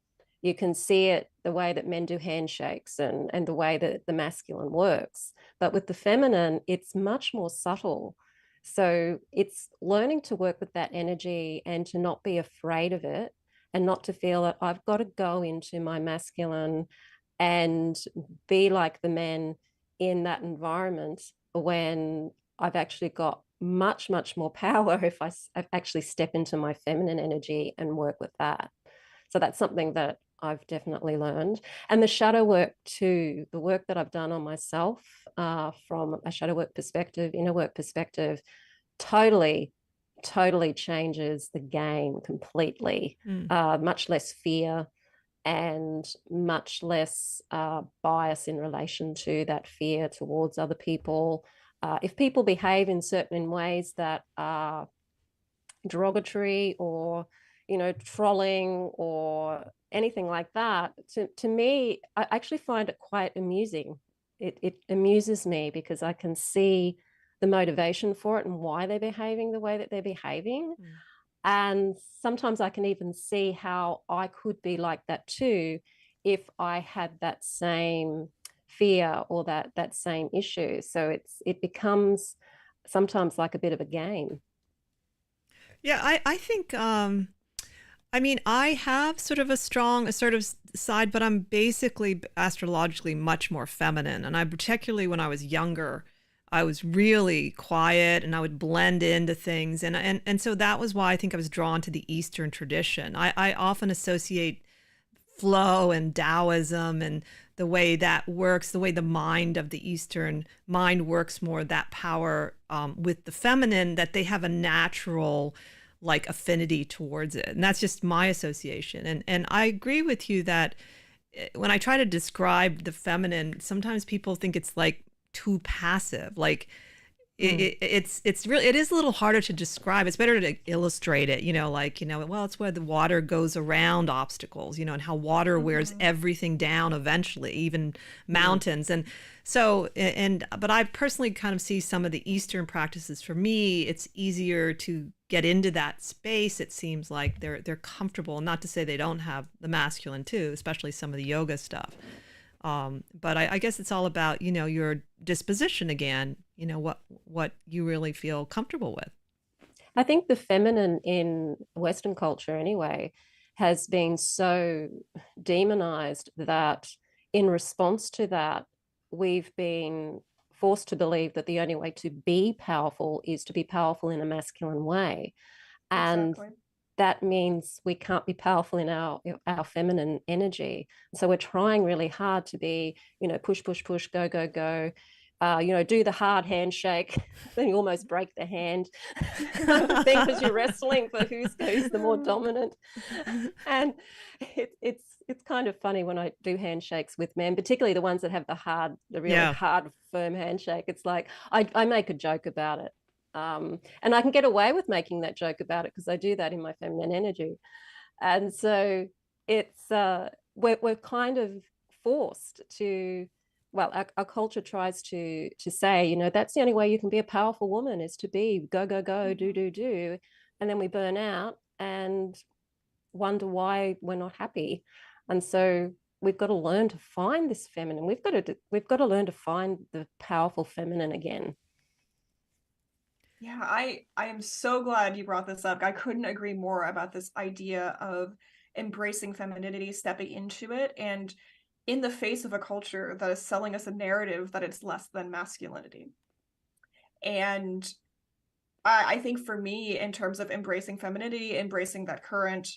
You can see it the way that men do handshakes and the way that the masculine works. But with the feminine, it's much more subtle. So it's learning to work with that energy and to not be afraid of it, and not to feel that I've got to go into my masculine and be like the men in that environment, when I've actually got much, much more power if I actually step into my feminine energy and work with that. So that's something that I've definitely learned. And the shadow work too, the work that I've done on myself, from a shadow work perspective, inner work perspective, totally, totally changes the game completely. Much less fear and much less bias in relation to that fear towards other people. If people behave in certain ways that are derogatory or, trolling or anything like that, to me, I actually find it quite amusing. It amuses me because I can see the motivation for it and why they're behaving the way that they're behaving. And sometimes I can even see how I could be like that too if I had that same fear or that same issue. So it becomes sometimes like a bit of a game. Yeah, I think I mean, I have sort of a strong assertive side, but I'm basically astrologically much more feminine. And I particularly when I was younger, I was really quiet and I would blend into things. And so that was why I think I was drawn to the Eastern tradition. I often associate flow and Taoism and the way that works, the way the mind of the Eastern mind works more, that power with the feminine, that they have a natural like affinity towards it. And that's just my association. And I agree with you that when I try to describe the feminine, sometimes people think it's like too passive. Like it's really, it is a little harder to describe. It's better to illustrate it, well, it's where the water goes around obstacles, and how water wears everything down eventually, even mountains. And so, but I personally kind of see some of the Eastern practices. For me, it's easier to get into that space. It seems like they're comfortable, not to say they don't have the masculine too, especially some of the yoga stuff. But I guess it's all about, your disposition again, what you really feel comfortable with. I think the feminine in Western culture anyway has been so demonized that in response to that, we've been forced to believe that the only way to be powerful is to be powerful in a masculine way. And that means we can't be powerful in our feminine energy. So we're trying really hard to be, push, push, push, go, go, go. Do the hard handshake, then you almost break the hand kind of thing because you're wrestling for who's the more dominant. And it's kind of funny when I do handshakes with men, particularly the ones that have the really hard, firm handshake. It's like I make a joke about it. And I can get away with making that joke about it because I do that in my feminine energy. And so it's we're kind of forced to, well, our culture tries to say, that's the only way you can be a powerful woman is to be go, go, go, do, do, do. And then we burn out and wonder why we're not happy. And so we've got to learn to find this feminine. We've got to learn to find the powerful feminine again. Yeah, I am so glad you brought this up. I couldn't agree more about this idea of embracing femininity, stepping into it, and in the face of a culture that is selling us a narrative that it's less than masculinity. And I think for me, in terms of embracing femininity, embracing that current,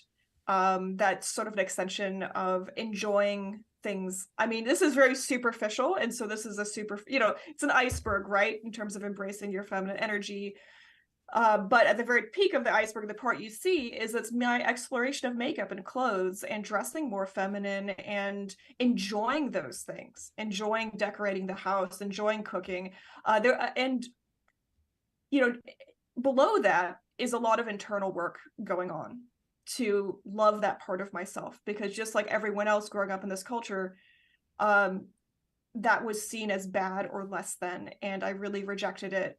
that's sort of an extension of enjoying things. I mean, this is very superficial. And so this is it's an iceberg, right? In terms of embracing your feminine energy. But at the very peak of the iceberg, the part you see is it's my exploration of makeup and clothes and dressing more feminine and enjoying those things, enjoying decorating the house, enjoying cooking. Below that is a lot of internal work going on to love that part of myself, because just like everyone else growing up in this culture, that was seen as bad or less than, and I really rejected it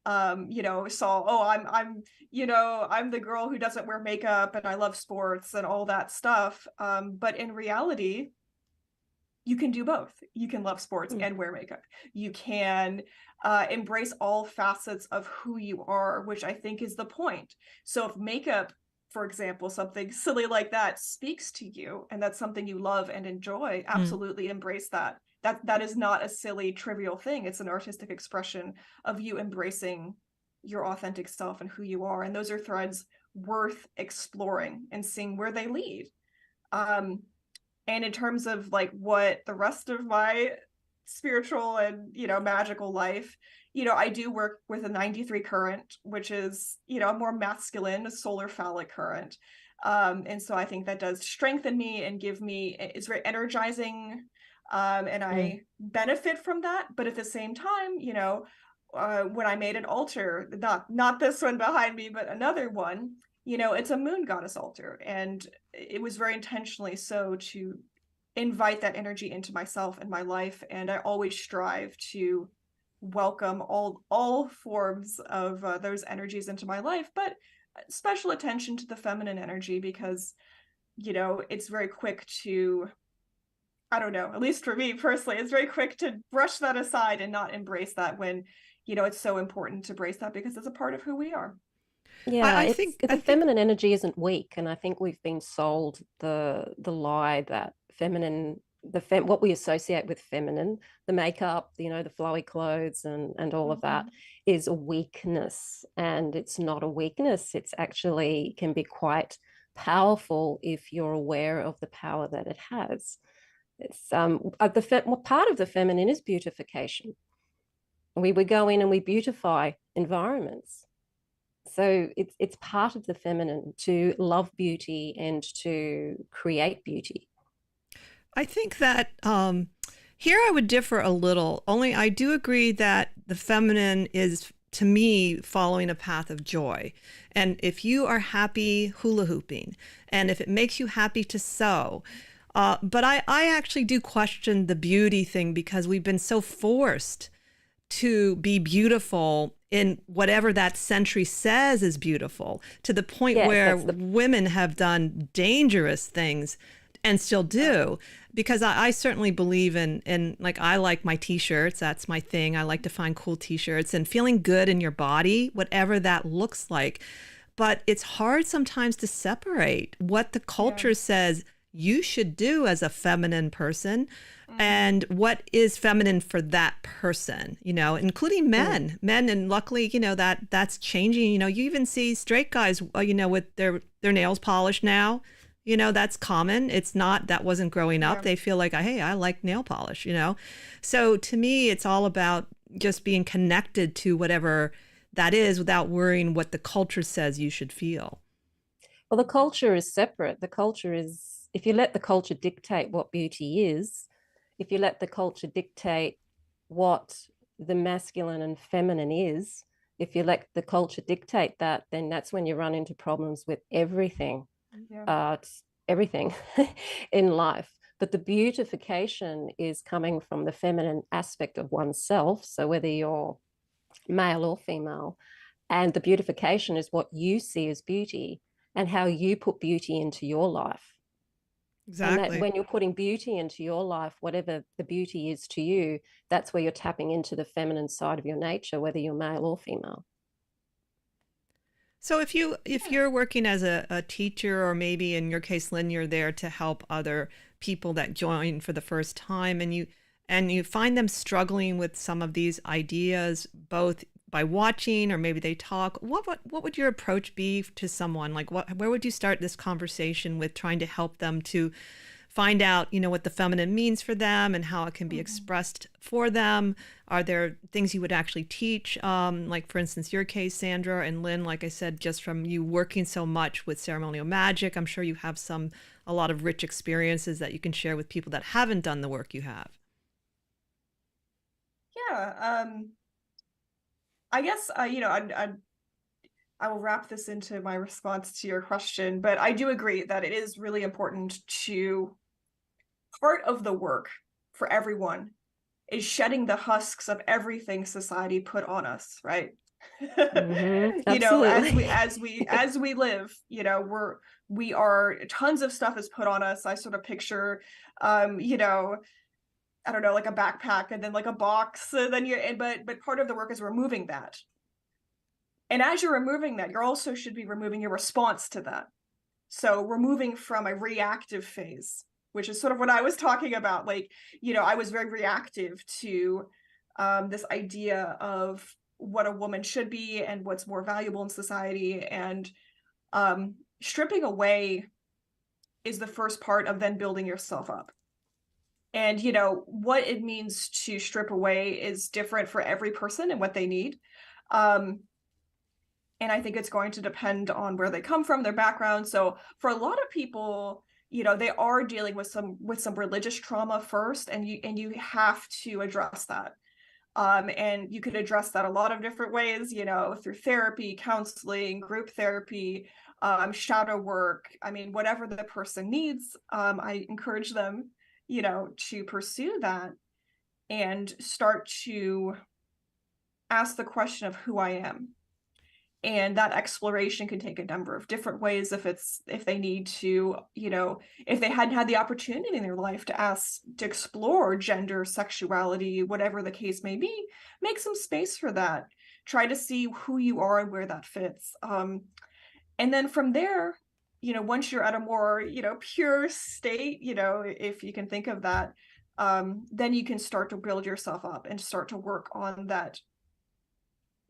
saw, oh, I'm the girl who doesn't wear makeup and I love sports and all that stuff. But in reality, you can do both. You can love sports and wear makeup. You can embrace all facets of who you are, which I think is the point. So if makeup, for example, something silly like that speaks to you and that's something you love and enjoy, absolutely embrace that. That is not a silly, trivial thing. It's an artistic expression of you embracing your authentic self and who you are. And those are threads worth exploring and seeing where they lead. And in terms of like what the rest of my spiritual and, magical life, I do work with a 93 current, which is, a more masculine solar phallic current. And so I think that does strengthen me and it's very energizing. And I benefit from that. But at the same time, when I made an altar, not this one behind me, but another one, it's a moon goddess altar. And it was very intentionally so to invite that energy into myself and my life. And I always strive to welcome all forms of those energies into my life, but special attention to the feminine energy, because, it's very quick to, I don't know, at least for me personally, it's very quick to brush that aside and not embrace that when, it's so important to embrace that because it's a part of who we are. Yeah, I think the feminine energy isn't weak, and I think we've been sold the lie that what we associate with feminine, the makeup, the flowy clothes and all of that is a weakness, and it's not a weakness. It's actually can be quite powerful if you're aware of the power that it has. It's part of the feminine is beautification. We go in and we beautify environments. So it's part of the feminine to love beauty and to create beauty. I think that here I would differ a little, only I do agree that the feminine is, to me, following a path of joy. And if you are happy hula hooping, and if it makes you happy to sew, but I actually do question the beauty thing, because we've been so forced to be beautiful in whatever that century says is beautiful, to the point where women have done dangerous things and still do. Because I certainly believe in like, I like my t-shirts. That's my thing. I like to find cool t-shirts and feeling good in your body, whatever that looks like. But it's hard sometimes to separate what the culture says you should do as a feminine person and what is feminine for that person, including men. And luckily, that's changing. You even see straight guys, with their nails polished now. That's common. It's not, that wasn't growing up. They feel like, hey, I like nail polish, So to me, it's all about just being connected to whatever that is without worrying what the culture says you should feel. Well, the culture is separate. The culture is, if you let the culture dictate what beauty is, if you let the culture dictate what the masculine and feminine is, if you let the culture dictate that, then that's when you run into problems with everything. Everything in life. But the beautification is coming from the feminine aspect of oneself. So whether you're male or female, and the beautification is what you see as beauty and how you put beauty into your life. Exactly. And that when you're putting beauty into your life, whatever the beauty is to you, that's where you're tapping into the feminine side of your nature, whether you're male or female. So if you're working as a teacher, or maybe in your case, Lynn, you're there to help other people that join for the first time, and you find them struggling with some of these ideas, both by watching or maybe they talk, what would your approach be to someone? Like where would you start this conversation with, trying to help them to find out, what the feminine means for them and how it can be expressed for them? Are there things you would actually teach? Like, for instance, your case, Sandra and Lynn, like I said, just from you working so much with ceremonial magic, I'm sure you have a lot of rich experiences that you can share with people that haven't done the work you have. Yeah. I guess, I will wrap this into my response to your question, but I do agree that it is really important to, part of the work for everyone is shedding the husks of everything society put on us, right? You know, Absolutely. as we live, you know, we are, tons of stuff is put on us. I sort of picture, you know, I don't know, like a backpack and then like a box, and then but part of the work is removing that. And as you're removing that, you also should be removing your response to that. So removing from a reactive phase, which is sort of what I was talking about. Like, you know, I was very reactive to this idea of what a woman should be and what's more valuable in society. And stripping away is the first part of then building yourself up. And, you know, what it means to strip away is different for every person and what they need. And I think it's going to depend on where they come from, their background. So for a lot of people, you know, they are dealing with some religious trauma first, and you have to address that. And you could address that a lot of different ways, you know, through therapy, counseling, group therapy, shadow work. I mean, whatever the person needs, I encourage them, you know, to pursue that and start to ask the question of who I am. And that exploration can take a number of different ways. If they need to, you know, if they hadn't had the opportunity in their life to explore gender, sexuality, whatever the case may be, make some space for that. Try to see who you are and where that fits. And then from there, you know, once you're at a more, you know, pure state, you know, if you can think of that, then you can start to build yourself up and start to work on that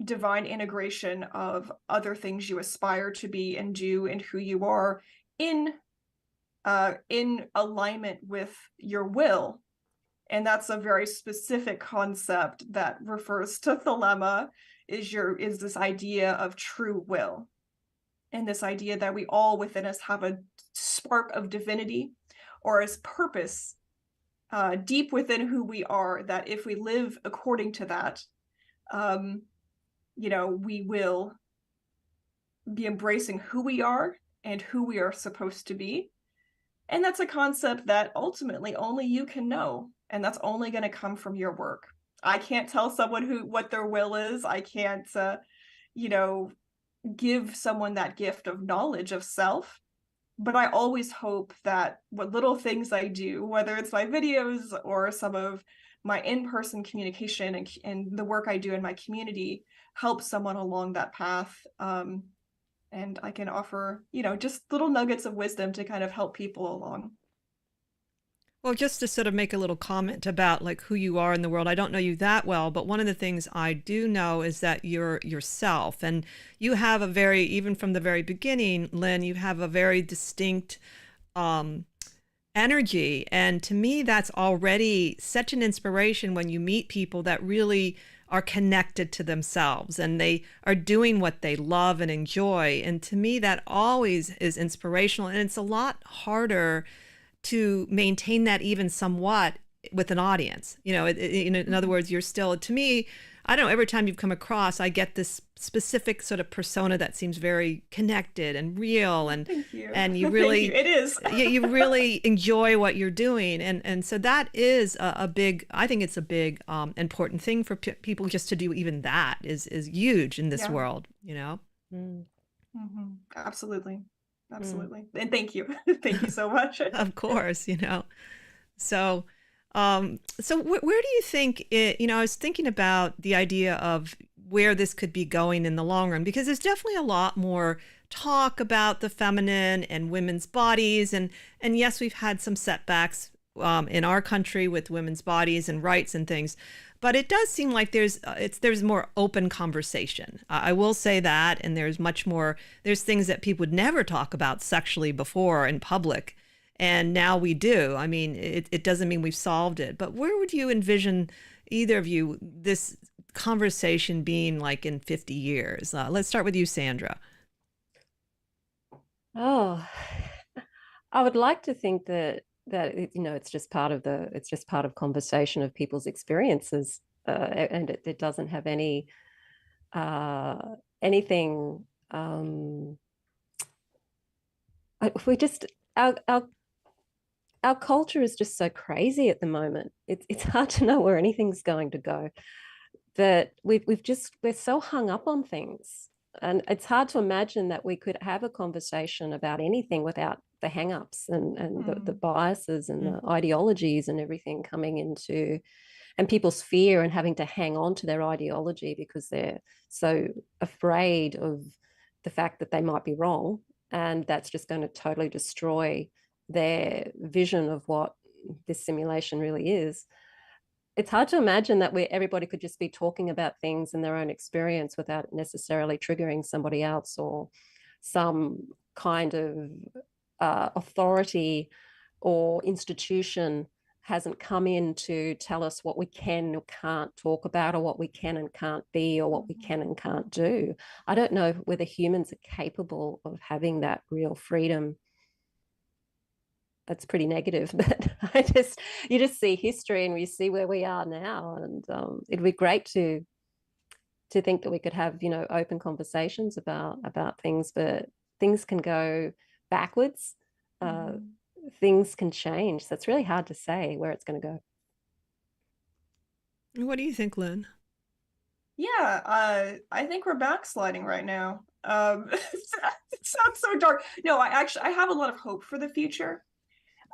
divine integration of other things you aspire to be and do and who you are in alignment with your will. And that's a very specific concept that refers to thelema, is this idea of true will, and this idea that we all within us have a spark of divinity or as purpose deep within who we are, that if we live according to that, you know, we will be embracing who we are and who we are supposed to be. And that's a concept that ultimately only you can know. And that's only going to come from your work. I can't tell someone what their will is. I can't, you know, give someone that gift of knowledge of self. But I always hope that what little things I do, whether it's my videos or some of my in-person communication and the work I do in my community, help someone along that path. And I can offer, you know, just little nuggets of wisdom to kind of help people along. Well, just to sort of make a little comment about like who you are in the world. I don't know you that well, but one of the things I do know is that you're yourself, and you have a very, even from the very beginning, Lynn, you have a very distinct energy. And to me, that's already such an inspiration when you meet people that really are connected to themselves and they are doing what they love and enjoy. And to me, that always is inspirational. And it's a lot harder to maintain that even somewhat with an audience. You know, in other words, you're still, to me, I don't know, every time you've come across, I get this specific sort of persona that seems very connected and real, and Thank you. and you really Thank you. It is. you really enjoy what you're doing, and so that is a big, I think it's a big important thing for people just to do. Even that is huge in this world, you know. Mm-hmm. Absolutely. And thank you. Thank you so much. Of course, you know. So where do you think it, you know, I was thinking about the idea of where this could be going in the long run, because there's definitely a lot more talk about the feminine and women's bodies. And yes, we've had some setbacks in our country with women's bodies and rights and things, but it does seem like there's more open conversation. I will say that, and there's things that people would never talk about sexually before in public. And now we do. I mean, it doesn't mean we've solved it, but where would you envision, either of you, this conversation being like in 50 years? Let's start with you, Sandra. Oh, I would like to think that you know, it's just part of conversation of people's experiences, and it doesn't have anything. We just our culture is just so crazy at the moment. It's hard to know where anything's going to go. that we're so hung up on things. And it's hard to imagine that we could have a conversation about anything without the hang-ups and the biases and the ideologies and everything coming into, and people's fear and having to hang on to their ideology because they're so afraid of the fact that they might be wrong. And that's just going to totally destroy their vision of what this simulation really is. It's hard to imagine that everybody could just be talking about things in their own experience without necessarily triggering somebody else, or some kind of authority or institution hasn't come in to tell us what we can or can't talk about, or what we can and can't be, or what we can and can't do. I don't know whether humans are capable of having that real freedom. That's pretty negative, but you just see history and we see where we are now, and it'd be great to think that we could have, open conversations about things, but things can go backwards. Things can change, so it's really hard to say where it's going to go. What do you think, Lynn? Yeah, I think we're backsliding right now. It sounds so dark. No, I have a lot of hope for the future.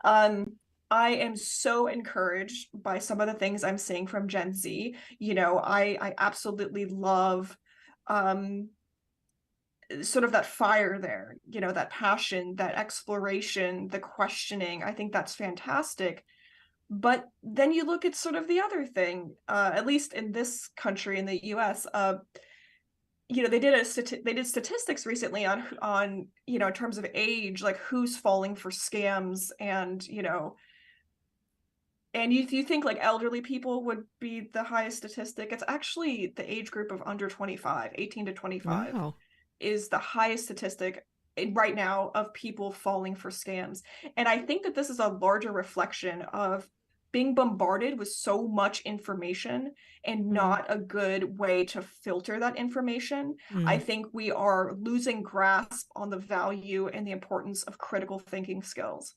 I am so encouraged by some of the things I'm seeing from Gen Z. I absolutely love sort of that fire there, that passion, that exploration, the questioning. I think that's fantastic. But then you look at sort of the other thing, at least in this country, in the US, they did statistics recently on in terms of age, like who's falling for scams, and and you think like elderly people would be the highest statistic. It's actually the age group of under 25, 18 to 25. Wow. Is the highest statistic right now of people falling for scams. And I think that this is a larger reflection of being bombarded with so much information and not a good way to filter that information. I think we are losing grasp on the value and the importance of critical thinking skills.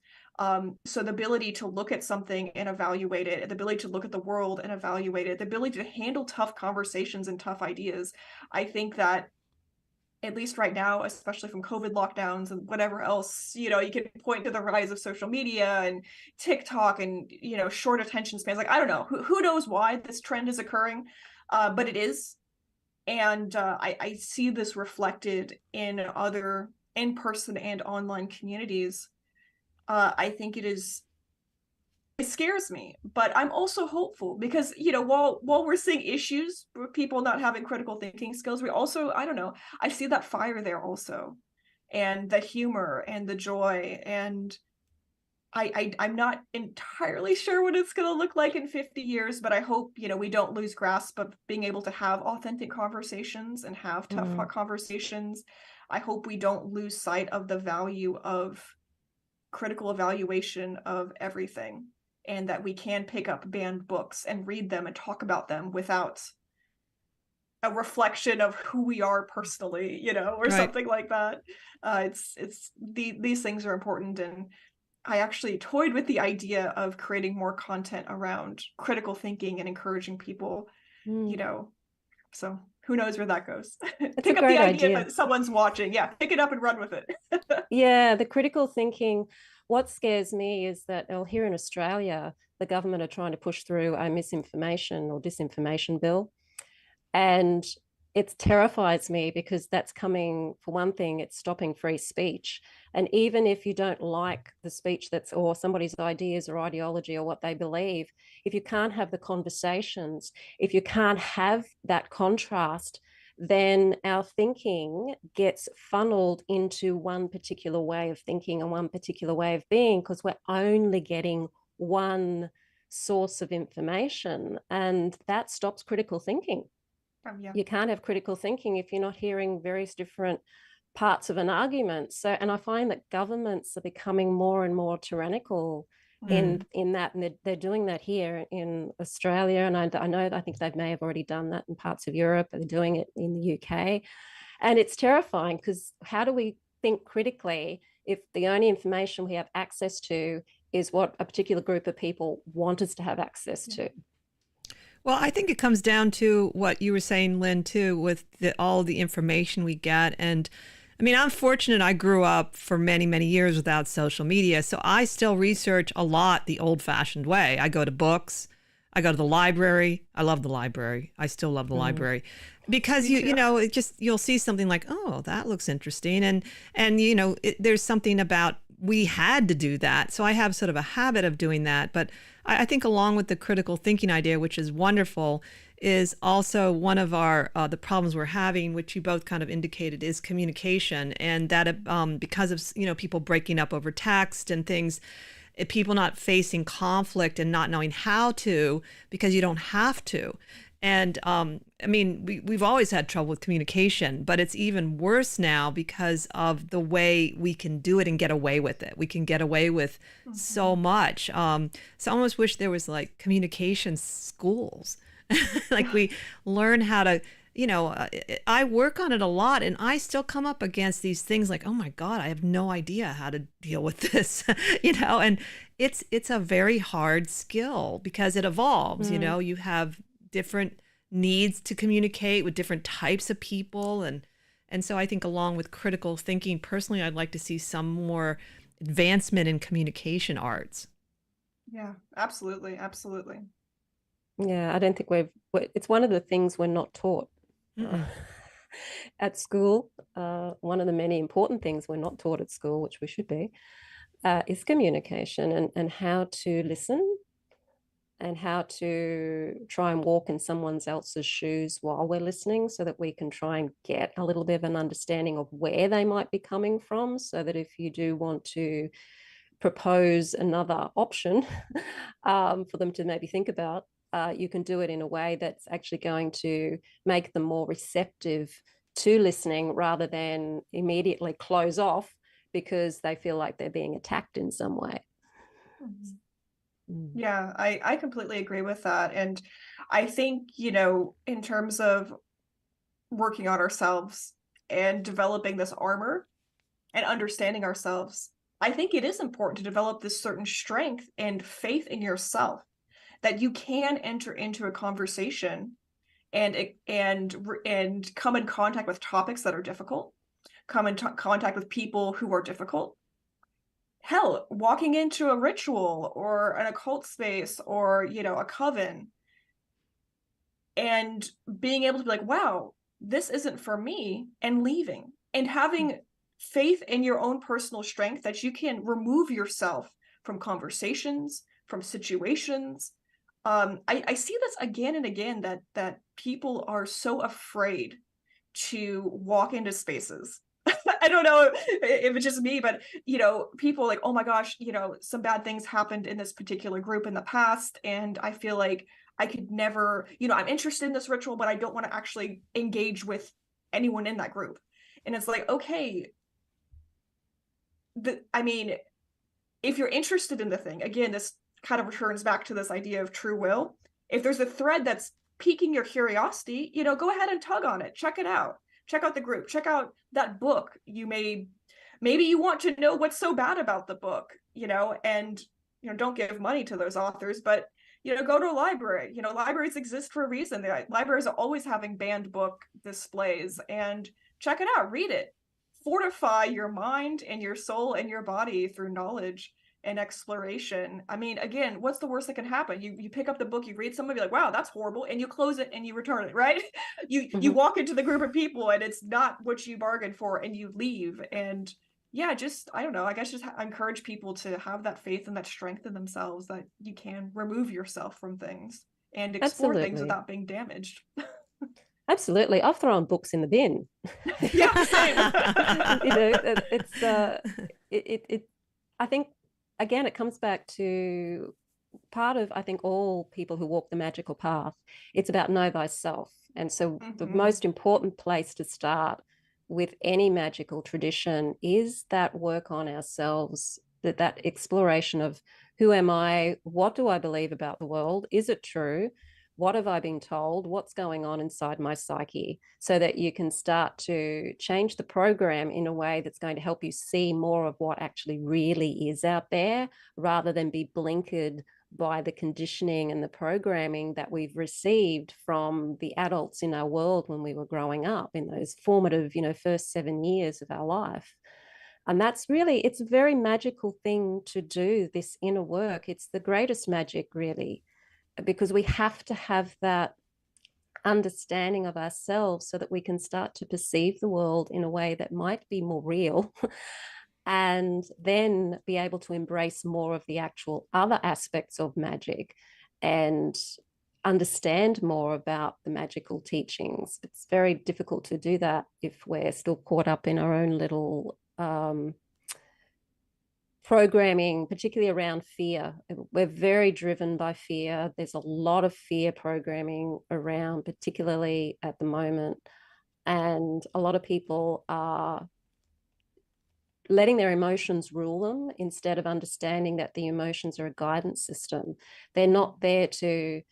So the ability to look at something and evaluate it, the ability to look at the world and evaluate it, the ability to handle tough conversations and tough ideas. I think that at least right now, especially from COVID lockdowns and whatever else, you can point to the rise of social media and TikTok and, short attention spans. Like, I don't know, who knows why this trend is occurring, but it is. And I see this reflected in other in-person and online communities. I think it scares me, but I'm also hopeful because, while we're seeing issues with people not having critical thinking skills, we also, I don't know, I see that fire there also, and the humor and the joy. And I'm not entirely sure what it's going to look like in 50 years, but I hope, we don't lose grasp of being able to have authentic conversations and have tough conversations. I hope we don't lose sight of the value of critical evaluation of everything, and that we can pick up banned books and read them and talk about them without a reflection of who we are personally, or Right. something like that. These things are important. And I actually toyed with the idea of creating more content around critical thinking and encouraging people, so who knows where that goes. Pick up the idea that someone's watching. Yeah, pick it up and run with it. Yeah, the critical thinking. What scares me is that here in Australia, the government are trying to push through a misinformation or disinformation bill. And it terrifies me because that's coming, for one thing, it's stopping free speech. And even if you don't like the speech or somebody's ideas or ideology or what they believe, if you can't have the conversations, if you can't have that contrast, then our thinking gets funneled into one particular way of thinking and one particular way of being, because we're only getting one source of information, and that stops critical thinking. Yeah. You can't have critical thinking if you're not hearing various different parts of an argument. So, and I find that governments are becoming more and more tyrannical in that, and they're doing that here in Australia, and I think they may have already done that in parts of Europe, and they're doing it in the UK, and it's terrifying because how do we think critically if the only information we have access to is what a particular group of people want us to have access to? Well, I think it comes down to what you were saying, Lynn, too, with all the information we get. And I mean, I'm fortunate I grew up for many, many years without social media. So I still research a lot the old fashioned way. I go to books, I go to the library. I love the library. I still love the library because you know, it just, you'll see something like, oh, that looks interesting. And, you know, there's something about, we had to do that. So I have sort of a habit of doing that. But I think along with the critical thinking idea, which is wonderful, is also one of our the problems we're having, which you both kind of indicated, is communication, and that because of, you know, people breaking up over text and things, people not facing conflict and not knowing how to, because you don't have to. And I mean, we've always had trouble with communication, but it's even worse now because of the way we can do it and get away with it. We can get away with so much. So I almost wish there was like communication schools. Like we learn how to, you know, I work on it a lot, and I still come up against these things like, oh my God, I have no idea how to deal with this, you know, and it's a very hard skill because it evolves, you know, you have different needs to communicate with different types of people. And so I think along with critical thinking, personally, I'd like to see some more advancement in communication arts. Yeah, absolutely. Absolutely. Yeah, I don't think it's one of the things we're not taught at school. One of the many important things we're not taught at school, which we should be, is communication and how to listen and how to try and walk in someone else's shoes while we're listening, so that we can try and get a little bit of an understanding of where they might be coming from, so that if you do want to propose another option for them to maybe think about, you can do it in a way that's actually going to make them more receptive to listening, rather than immediately close off because they feel like they're being attacked in some way. Yeah, I completely agree with that. And I think, you know, in terms of working on ourselves and developing this armor and understanding ourselves, I think it is important to develop this certain strength and faith in yourself that you can enter into a conversation and come in contact with topics that are difficult, come in contact with people who are difficult. Hell, walking into a ritual or an occult space or, you know, a coven, and being able to be like, wow, this isn't for me, and leaving, and having faith in your own personal strength that you can remove yourself from conversations, from situations. I see this again and again, that people are so afraid to walk into spaces. I don't know if it's just me, but, you know, people like, oh my gosh, you know, some bad things happened in this particular group in the past, and I feel like I could never, you know, I'm interested in this ritual, but I don't want to actually engage with anyone in that group. And it's like, okay, I mean, if you're interested in the thing, again, this kind of returns back to this idea of true will. If there's a thread that's piquing your curiosity, you know, go ahead and tug on it. Check it out. Check out the group. Check out that book. Maybe you want to know what's so bad about the book, you know, and, you know, don't give money to those authors, but, you know, go to a library. You know, libraries exist for a reason. The libraries are always having banned book displays, and check it out. Read it. Fortify your mind and your soul and your body through knowledge and exploration. I mean, again, what's the worst that can happen? You pick up the book, you read something, you're like, wow, that's horrible, and you close it and you return it, right? You walk into the group of people and it's not what you bargained for, and you leave. And yeah, just, I don't know, I guess just encourage people to have that faith and that strength in themselves, that you can remove yourself from things and explore things without being damaged. Absolutely. I've thrown books in the bin. Yeah, same. You know, I think, again, it comes back to part of, I think, all people who walk the magical path. It's about know thyself. And so the most important place to start with any magical tradition is that work on ourselves, that exploration of, who am I? What do I believe about the world? Is it true? What have I been told? What's going on inside my psyche? So that you can start to change the program in a way that's going to help you see more of what actually really is out there, rather than be blinkered by the conditioning and the programming that we've received from the adults in our world when we were growing up, in those formative, first 7 years of our life. And it's a very magical thing to do, this inner work. It's the greatest magic, really, because we have to have that understanding of ourselves so that we can start to perceive the world in a way that might be more real and then be able to embrace more of the actual other aspects of magic and understand more about the magical teachings. It's very difficult to do that if we're still caught up in our own little programming, particularly around fear. We're very driven by fear. There's a lot of fear programming around, particularly at the moment. And a lot of people are letting their emotions rule them instead of understanding that the emotions are a guidance system. They're not there to,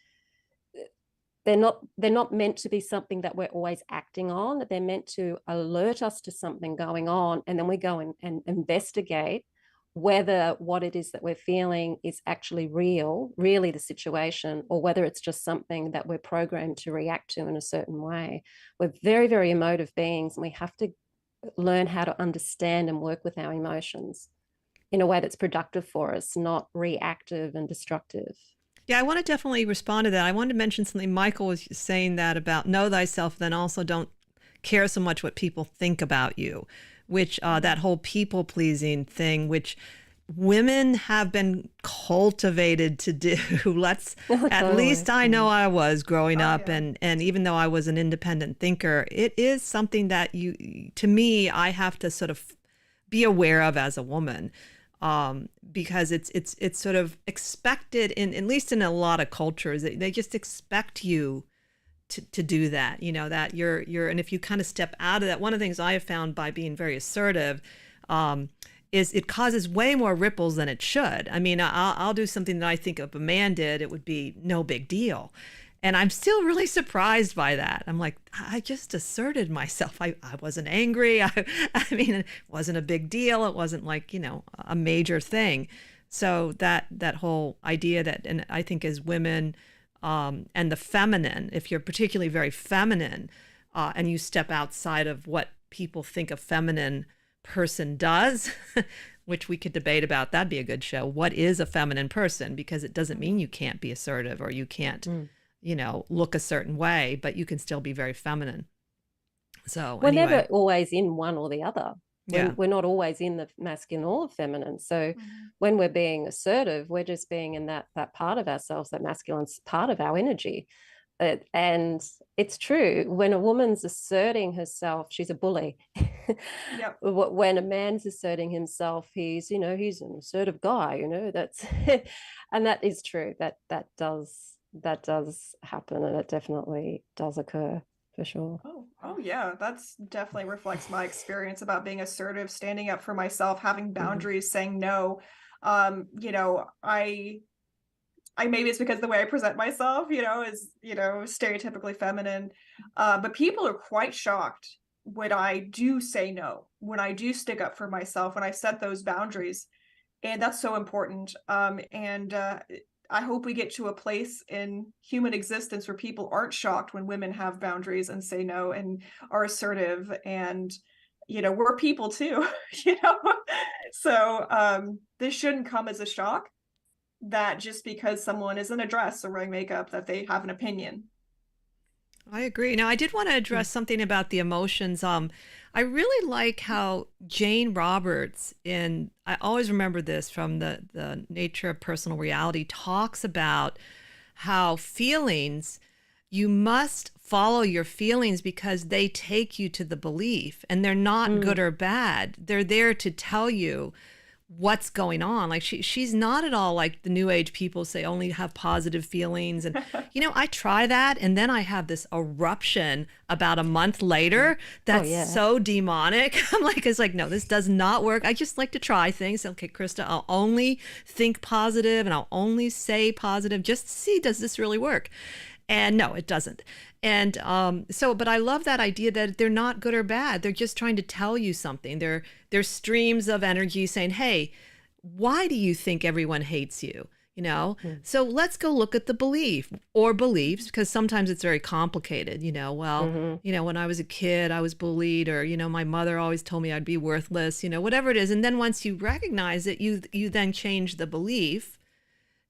they're not meant to be something that we're always acting on. They're meant to alert us to something going on, and then we go and investigate whether what it is that we're feeling is actually really the situation, or whether it's just something that we're programmed to react to in a certain way. We're very, very emotive beings, and we have to learn how to understand and work with our emotions in a way that's productive for us, not reactive and destructive. Yeah, I want to definitely respond to that. I wanted to mention something Michael was saying that about know thyself, then also don't care so much what people think about you, which that whole people pleasing thing, which women have been cultivated to do. At least I know I was growing up. Yeah. And even though I was an independent thinker, it is something that to me, I have to sort of be aware of as a woman. Because it's sort of expected at least in a lot of cultures, they just expect you to do that, that you're, and if you kind of step out of that, one of the things I have found by being very assertive, is it causes way more ripples than it should. I mean, I'll do something that I think if a man did, it would be no big deal. And I'm still really surprised by that. I'm like, I just asserted myself. I wasn't angry. I mean, it wasn't a big deal. It wasn't like, a major thing. So that whole idea that, and I think as women and the feminine, if you're particularly very feminine and you step outside of what people think a feminine person does, which we could debate about, that'd be a good show. What is a feminine person? Because it doesn't mean you can't be assertive or you can't look a certain way, but you can still be very feminine. So we're anyway. never always in one or the other. Yeah. We're not always in the masculine or the feminine. So when we're being assertive, we're just being in that part of ourselves, that masculine part of our energy. And it's true, when a woman's asserting herself, she's a bully. Yep. When a man's asserting himself, he's an assertive guy, that's and that is true. That does happen, and it definitely does occur, for sure. Oh yeah, that's definitely reflects my experience about being assertive, standing up for myself, having boundaries, saying no. I maybe it's because the way I present myself, is stereotypically feminine, but people are quite shocked when I do say no, when I do stick up for myself, when I set those boundaries, and that's so important. I hope we get to a place in human existence where people aren't shocked when women have boundaries and say no and are assertive, and we're people too, So this shouldn't come as a shock that just because someone is in a dress or wearing makeup that they have an opinion. I agree. Now, I did want to address something about the emotions. I really like how Jane Roberts, I always remember this from the Nature of Personal Reality, talks about how feelings, you must follow your feelings because they take you to the belief, and they're not good or bad. They're there to tell you what's going on. Like she's not at all like the new age people say only have positive feelings. And, I try that. And then I have this eruption about a month later. That's so demonic. It's like, no, this does not work. I just like to try things. Okay, Krista, I'll only think positive and I'll only say positive just to see, does this really work? And no, it doesn't. And but I love that idea that they're not good or bad. They're just trying to tell you something. They're streams of energy saying, hey, why do you think everyone hates you? So let's go look at the belief or beliefs, because sometimes it's very complicated. When I was a kid, I was bullied, or, my mother always told me I'd be worthless, whatever it is. And then once you recognize it, you then change the belief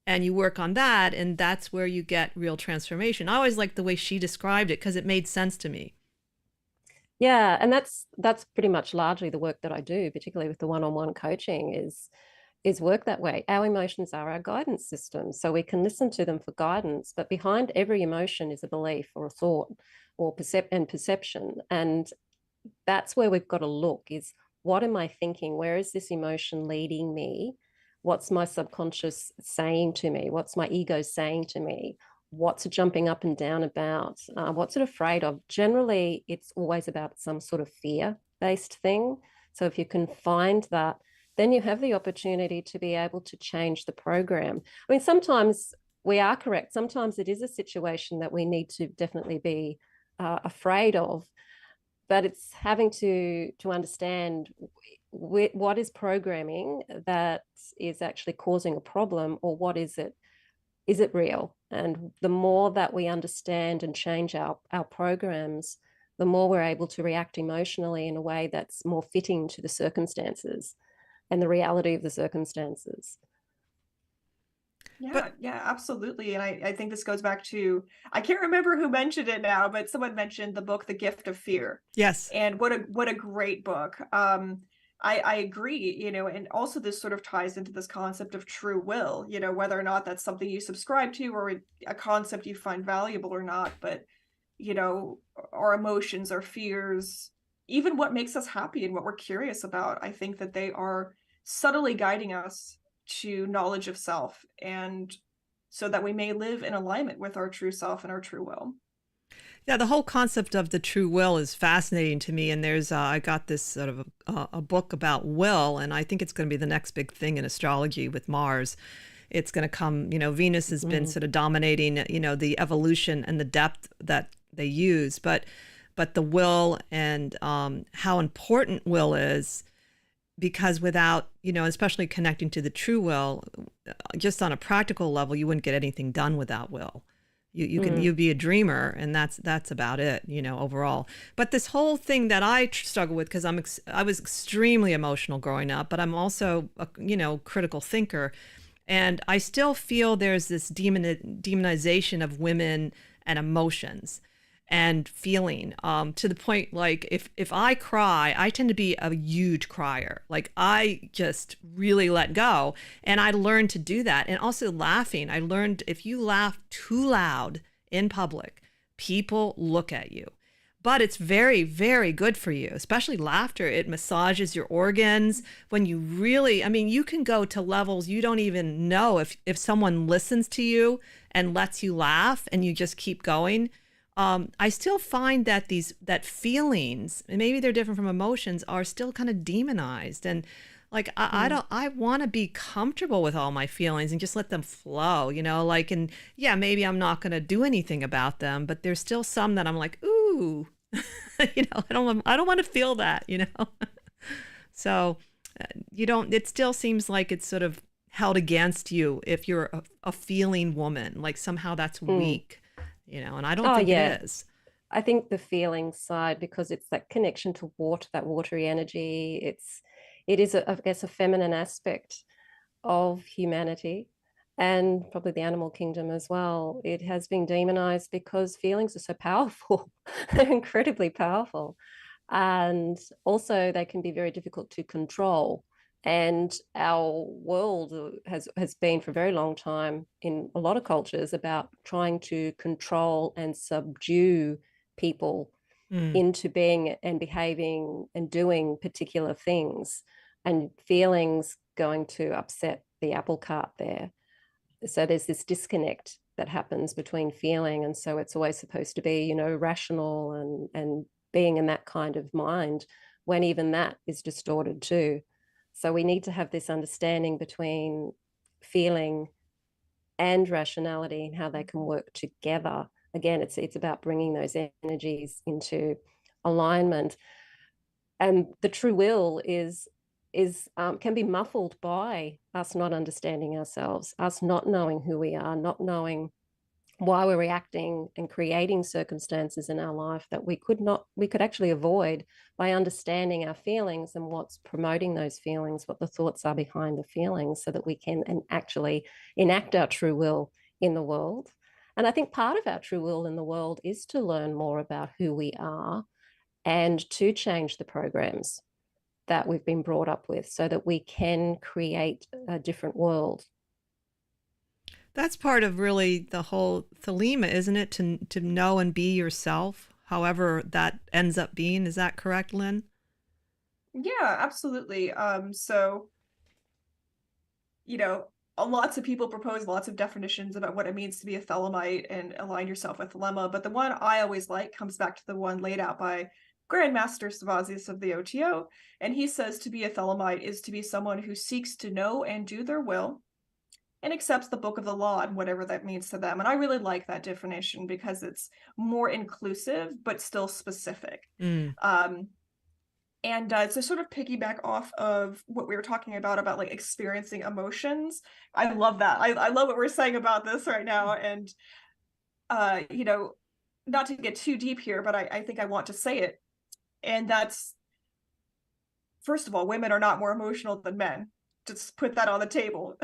and you work on that. And that's where you get real transformation. I always liked the way she described it because it made sense to me. Yeah. And that's pretty much largely the work that I do, particularly with the one-on-one coaching, is work that way. Our emotions are our guidance system, so we can listen to them for guidance, but behind every emotion is a belief or a thought or perception. And that's where we've got to look, is what am I thinking? Where is this emotion leading me? What's my subconscious saying to me? What's my ego saying to me? What's it jumping up and down about? What's it afraid of? Generally, it's always about some sort of fear-based thing. So if you can find that, then you have the opportunity to be able to change the program. I mean, sometimes we are correct. Sometimes it is a situation that we need to definitely be afraid of, but it's having to understand what is programming that is actually causing a problem, or what is it? Is it real? And the more that we understand and change our programs, the more we're able to react emotionally in a way that's more fitting to the circumstances and the reality of the circumstances. Yeah, absolutely. And I think this goes back to, I can't remember who mentioned it now, but someone mentioned the book, The Gift of Fear. Yes. And what a great book. I agree, and also this sort of ties into this concept of true will, whether or not that's something you subscribe to or a concept you find valuable or not. But, our emotions, our fears, even what makes us happy and what we're curious about, I think that they are subtly guiding us to knowledge of self, and so that we may live in alignment with our true self and our true will. Yeah, the whole concept of the true will is fascinating to me. And there's, I got this sort of a book about will, and I think it's going to be the next big thing in astrology with Mars. It's going to come, Venus has been sort of dominating, the evolution and the depth that they use, but the will and how important will is, because without, especially connecting to the true will, just on a practical level, you wouldn't get anything done without will. You'd be a dreamer, and that's about it, overall. But this whole thing that I struggle with, because I was extremely emotional growing up, but I'm also a critical thinker, and I still feel there's this demonization of women and emotions and feeling, to the point, like if I cry, I tend to be a huge crier. Like I just really let go, and I learned to do that. And also laughing, I learned if you laugh too loud in public, people look at you. But it's very, very good for you, especially laughter. It massages your organs. When you really, you can go to levels you don't even know if someone listens to you and lets you laugh and you just keep going. I still find that that feelings, and maybe they're different from emotions, are still kind of demonized. And like, I want to be comfortable with all my feelings and just let them flow, and yeah, maybe I'm not going to do anything about them, but there's still some that I'm like, ooh, I don't want to feel that, So, it still seems like it's sort of held against you if you're a feeling woman, like somehow that's weak. And I don't think it is. I think the feeling side, because it's that connection to water, that watery energy. It is, I guess, a feminine aspect of humanity, and probably the animal kingdom as well. It has been demonized because feelings are so powerful. They're incredibly powerful. And also they can be very difficult to control. And our world has been for a very long time in a lot of cultures about trying to control and subdue people into being and behaving and doing particular things, and feelings going to upset the apple cart there. So there's this disconnect that happens between feeling, and so it's always supposed to be, rational and being in that kind of mind, when even that is distorted too. So we need to have this understanding between feeling and rationality and how they can work together again, it's about bringing those energies into alignment. And the true will is can be muffled by us not understanding ourselves, us not knowing who we are, not knowing why we're reacting and creating circumstances in our life that we could actually avoid by understanding our feelings and what's promoting those feelings, what the thoughts are behind the feelings, so that we can actually enact our true will in the world. And I think part of our true will in the world is to learn more about who we are and to change the programs that we've been brought up with so that we can create a different world. That's part of really the whole thelema, isn't it? To know and be yourself, however that ends up being. Is that correct, Lynn? Yeah, absolutely. So, lots of people propose lots of definitions about what it means to be a Thelemite and align yourself with Thelema. But the one I always like comes back to the one laid out by Grandmaster Savasius of the OTO. And he says to be a Thelemite is to be someone who seeks to know and do their will and accepts the book of the law and whatever that means to them. And I really like that definition because it's more inclusive, but still specific. And to sort of piggyback off of what we were talking about like experiencing emotions, I love that. I love what we're saying about this right now. And, not to get too deep here, but I think I want to say it. And that's, first of all, women are not more emotional than men. Just put that on the table.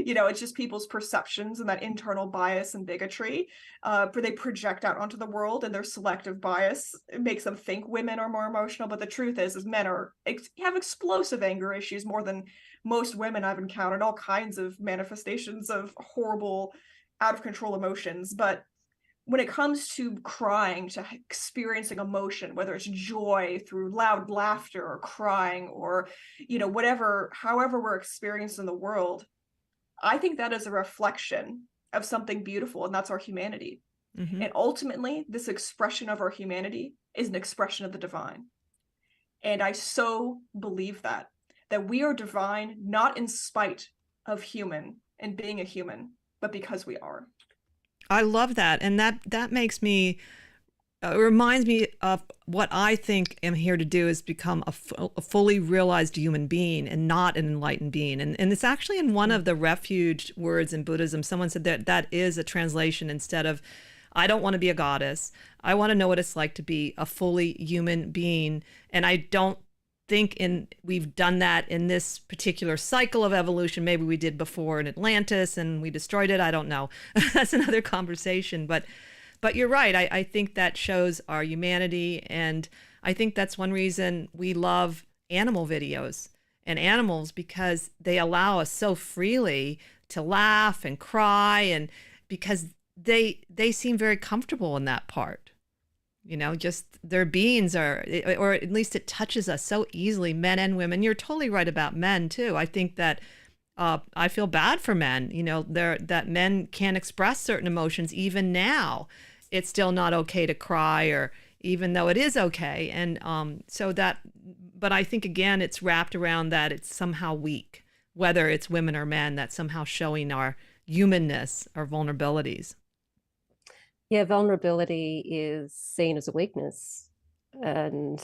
It's just people's perceptions and that internal bias and bigotry, but they project out onto the world, and their selective bias makes them think women are more emotional. But the truth is men have explosive anger issues more than most women I've encountered, all kinds of manifestations of horrible, out of control emotions. But when it comes to crying, to experiencing emotion, whether it's joy through loud laughter or crying or, however we're experiencing the world, I think that is a reflection of something beautiful, and that's our humanity. Mm-hmm. And ultimately, this expression of our humanity is an expression of the divine. And I so believe that we are divine, not in spite of human and being a human, but because we are. I love that. And that makes me, it reminds me of what I think I'm here to do, is become a fully realized human being and not an enlightened being. And it's actually in one of the refuge words in Buddhism. Someone said that is a translation instead of, I don't want to be a goddess. I want to know what it's like to be a fully human being. And I don't think we've done that in this particular cycle of evolution. Maybe we did before in Atlantis and we destroyed it. I don't know. That's another conversation. But you're right. I think that shows our humanity. And I think that's one reason we love animal videos and animals, because they allow us so freely to laugh and cry, and because they seem very comfortable in that part. Just their beings are, or at least it touches us so easily, men and women. You're totally right about men too. I think that I feel bad for men, that men can't express certain emotions. Even now, it's still not okay to cry, or even though it is okay. And but I think again, it's wrapped around that it's somehow weak, whether it's women or men, that's somehow showing our humanness, our vulnerabilities. Yeah, vulnerability is seen as a weakness. And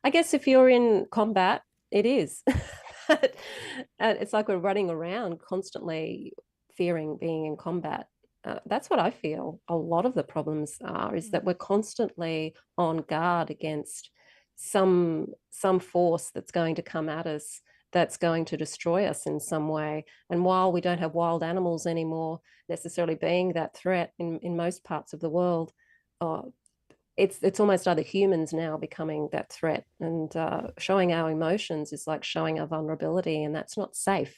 I guess if you're in combat, it is. But it's like we're running around constantly fearing being in combat. That's what I feel a lot of the problems are, is that we're constantly on guard against some force that's going to come at us, that's going to destroy us in some way. And while we don't have wild animals anymore necessarily being that threat in most parts of the world, it's almost other humans now becoming that threat. And showing our emotions is like showing our vulnerability, and that's not safe.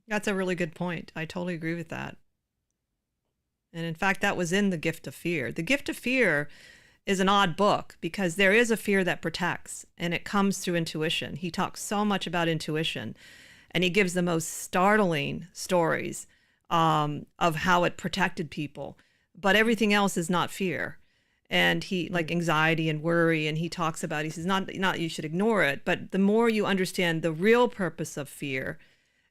That's a really good point. I totally agree with that. And in fact, that was in The Gift of Fear. The Gift of Fear is an odd book because there is a fear that protects, and it comes through intuition. He talks so much about intuition, and he gives the most startling stories of how it protected people. But everything else is not fear. And he, like anxiety and worry, and he talks about, he says, not you should ignore it, but the more you understand the real purpose of fear,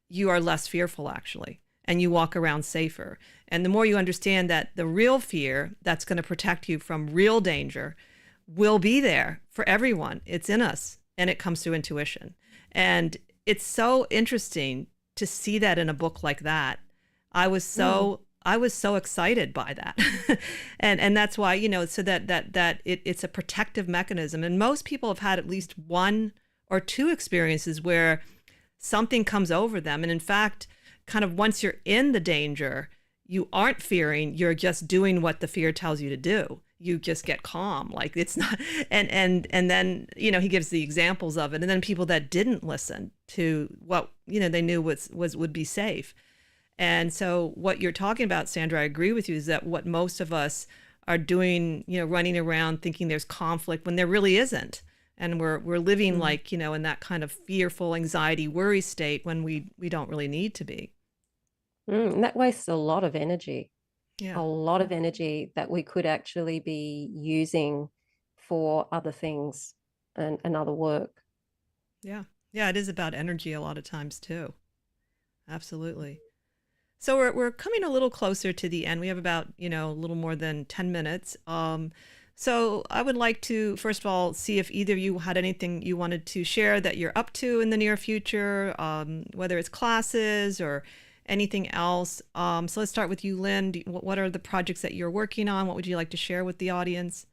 you are less fearful, actually. and you walk around safer. And the more you understand that the real fear that's going to protect you from real danger will be there for everyone. It's in us, and it comes through intuition. And it's so interesting to see that in a book like that. I was so excited by that. and that's why, so that it's a protective mechanism. And most people have had at least one or two experiences where something comes over them. And in fact, kind of once you're in the danger, you aren't fearing, you're just doing what the fear tells you to do. You just get calm. Like it's not, and then, he gives the examples of it. And then people that didn't listen to what, they knew would be safe. And so what you're talking about, Sandra, I agree with you, is that what most of us are doing, running around thinking there's conflict when there really isn't. And we're living like, in that kind of fearful anxiety, worry state when we don't really need to be. And that wastes a lot of energy. Yeah. A lot of energy that we could actually be using for other things and other work. Yeah. Yeah, it is about energy a lot of times too. Absolutely. So we're coming a little closer to the end. We have about, a little more than 10 minutes. So I would like to, first of all, see if either of you had anything you wanted to share that you're up to in the near future, whether it's classes or anything else. So let's start with you, Lynn. What are the projects that you're working on? What would you like to share with the audience?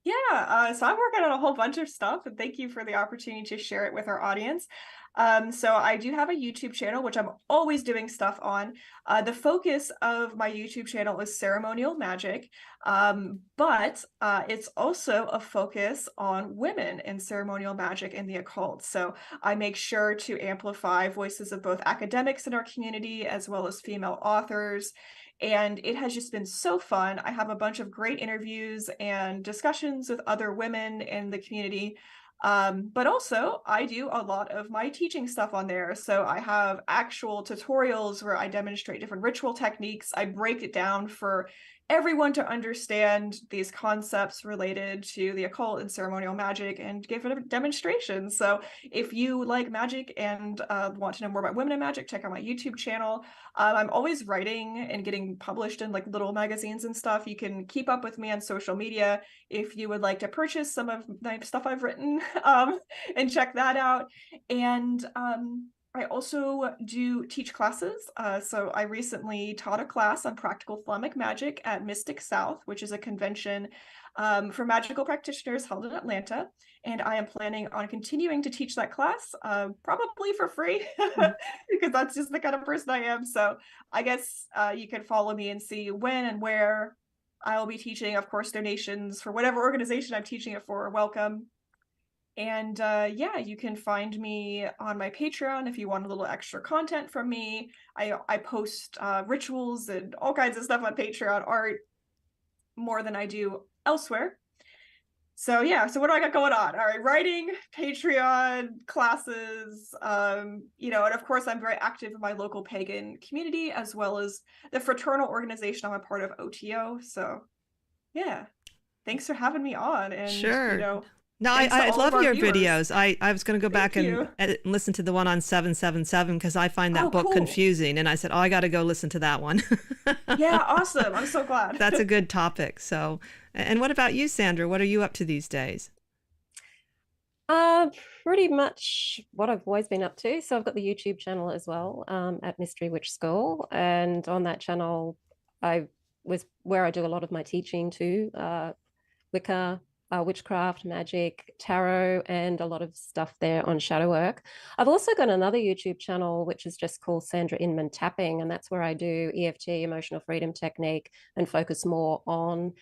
Yeah, so I'm working on a whole bunch of stuff, and thank you for the opportunity to share it with our audience. So I do have a YouTube channel, which I'm always doing stuff on. The focus of my YouTube channel is ceremonial magic, but it's also a focus on women in ceremonial magic and the occult. So I make sure to amplify voices of both academics in our community as well as female authors. And it has just been so fun. I have a bunch of great interviews and discussions with other women in the community. But also I do a lot of my teaching stuff on there. So I have actual tutorials where I demonstrate different ritual techniques. I break it down for everyone to understand these concepts related to the occult and ceremonial magic and give a demonstration. So if you like magic and want to know more about women in magic, check out my YouTube channel. I'm always writing and getting published in like little magazines and stuff. You can keep up with me on social media if you would like to purchase some of my stuff I've written and check that out. And I also do teach classes. So I recently taught a class on practical Flemic magic at Mystic South, which is a convention for magical practitioners held in Atlanta. And I am planning on continuing to teach that class, probably for free, because that's just the kind of person I am. So I guess you can follow me and see when and where I'll be teaching. Of course, donations for whatever organization I'm teaching it for are welcome. And yeah, you can find me on my Patreon if you want a little extra content from me. I post rituals and all kinds of stuff on Patreon, art, more than I do elsewhere. So yeah, so what do I got going on? All right, writing, Patreon, classes, and of course I'm very active in my local pagan community as well as the fraternal organization I'm a part of, OTO. So yeah, thanks for having me on. And sure. No, I love your videos. I was going to go back and listen to the one on 777 because I find that book confusing. And I said, I got to go listen to that one. Yeah, awesome. I'm so glad. That's a good topic. So, and what about you, Sandra? What are you up to these days? Pretty much what I've always been up to. So I've got the YouTube channel as well, at Mystery Witch School. And on that channel, I was where I do a lot of my teaching too, Wicca, witchcraft, magic, tarot, and a lot of stuff there on shadow work. I've also got another YouTube channel, which is just called Sandra Inman Tapping, and that's where I do EFT, emotional freedom technique, and focus more on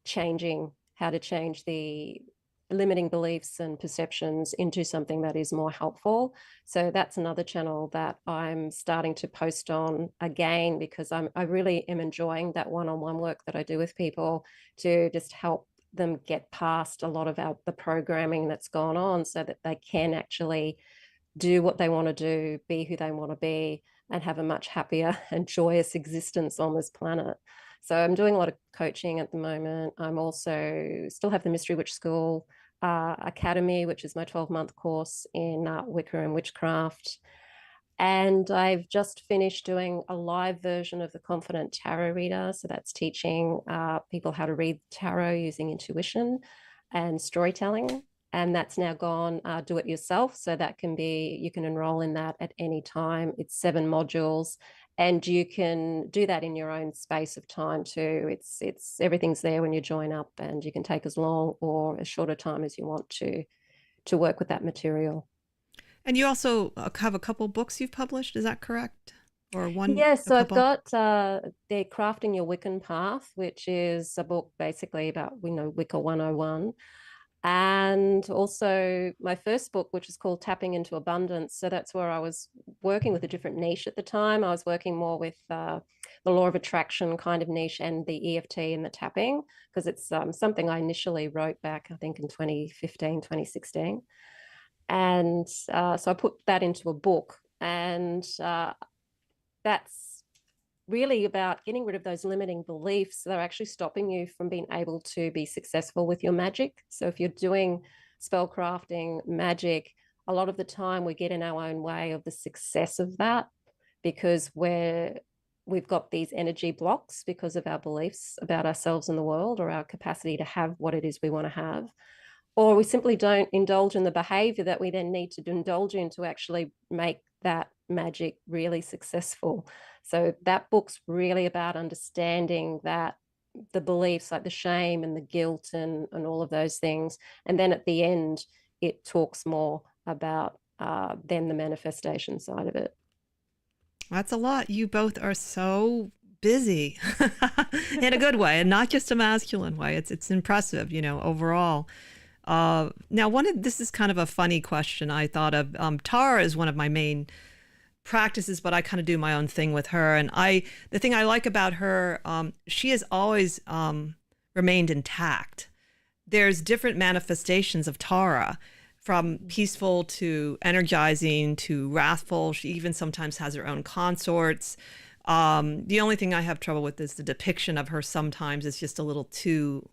how to change the limiting beliefs and perceptions into something that is more helpful. So that's another channel that I'm starting to post on again, because I really am enjoying that one-on-one work that I do with people to just help them get past a lot of the programming that's gone on so that they can actually do what they want to do, be who they want to be, and have a much happier and joyous existence on this planet. So I'm doing a lot of coaching at the moment. I'm also still have the Mystery Witch School Academy, which is my 12-month course in Wicca and witchcraft. And I've just finished doing a live version of the Confident Tarot Reader. So that's teaching people how to read tarot using intuition and storytelling. And that's now gone do it yourself. So that can be, you can enroll in that at any time. It's 7 modules, and you can do that in your own space of time too. It's everything's there when you join up, and you can take as long or as short a time as you want to work with that material. And you also have a couple books you've published, is that correct? Or one? Yes, so I've couple? got the Crafting Your Wiccan Path, which is a book basically about, Wicca 101. And also my first book, which is called Tapping into Abundance. So that's where I was working with a different niche at the time. I was working more with the law of attraction kind of niche and the EFT and the tapping, because it's something I initially wrote back, I think, in 2015, 2016. And so I put that into a book, and that's really about getting rid of those limiting beliefs that are actually stopping you from being able to be successful with your magic. So if you're doing spellcrafting, magic, a lot of the time we get in our own way of the success of that, because we've got these energy blocks because of our beliefs about ourselves and the world, or our capacity to have what it is we want to have. Or we simply don't indulge in the behavior that we then need to indulge in to actually make that magic really successful. So that book's really about understanding that the beliefs, like the shame and the guilt and all of those things. And then at the end, it talks more about then the manifestation side of it. That's a lot. You both are so busy in a good way, and not just a masculine way. It's impressive, overall. Now, this is kind of a funny question I thought of. Tara is one of my main practices, but I kind of do my own thing with her. And the thing I like about her, she has always remained intact. There's different manifestations of Tara, from peaceful to energizing to wrathful. She even sometimes has her own consorts. The only thing I have trouble with is the depiction of her sometimes is just a little too,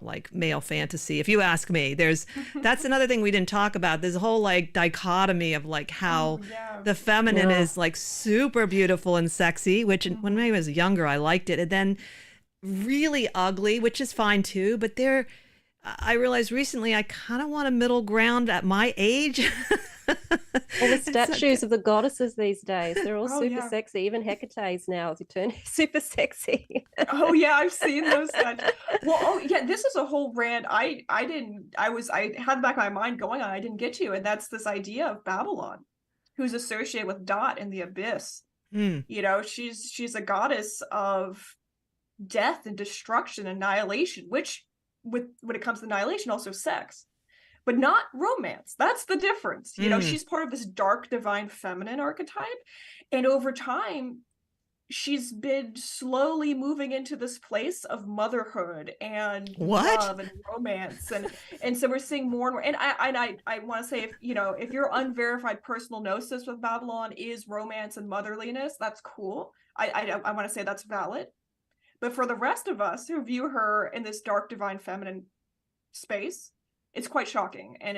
like male fantasy. If you ask me, that's another thing we didn't talk about. There's a whole like dichotomy of like how the feminine is like super beautiful and sexy, which when I was younger, I liked it. And then really ugly, which is fine too. But I realized recently I kind of want a middle ground at my age. All the statues of the goddesses these days, they're all super sexy. Even Hecate's now is turned super sexy. Oh yeah, I've seen those statues. Well, this is a whole rant I had the back of my mind going on, I didn't get to, and that's this idea of Babylon, who's associated with Dot in the abyss. She's a goddess of death and destruction, annihilation, which when it comes to annihilation, also sex, but not romance. That's the difference. She's part of this dark divine feminine archetype, and over time she's been slowly moving into this place of motherhood and love and romance, and so we're seeing more and more. And I want to say, if your unverified personal gnosis with Babylon is romance and motherliness, that's cool. I want to say that's valid. But for the rest of us who view her in this dark divine feminine space, it's quite shocking. And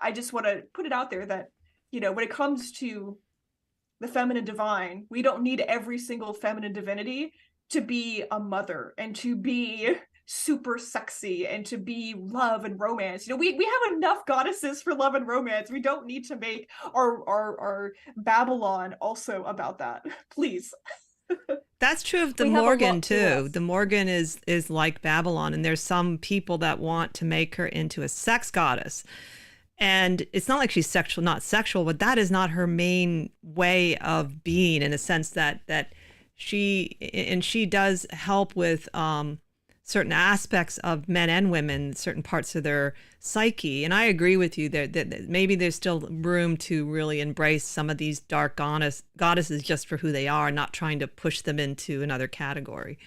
I just want to put it out there that, when it comes to the feminine divine, we don't need every single feminine divinity to be a mother and to be super sexy and to be love and romance. We have enough goddesses for love and romance. We don't need to make our Babylon also about that, please. That's true of the Morgan too. The Morgan is like Babylon, and there's some people that want to make her into a sex goddess. And it's not like she's not sexual, but that is not her main way of being, in a sense that she does help with certain aspects of men and women, certain parts of their psyche. And I agree with you that maybe there's still room to really embrace some of these dark goddesses just for who they are, not trying to push them into another category.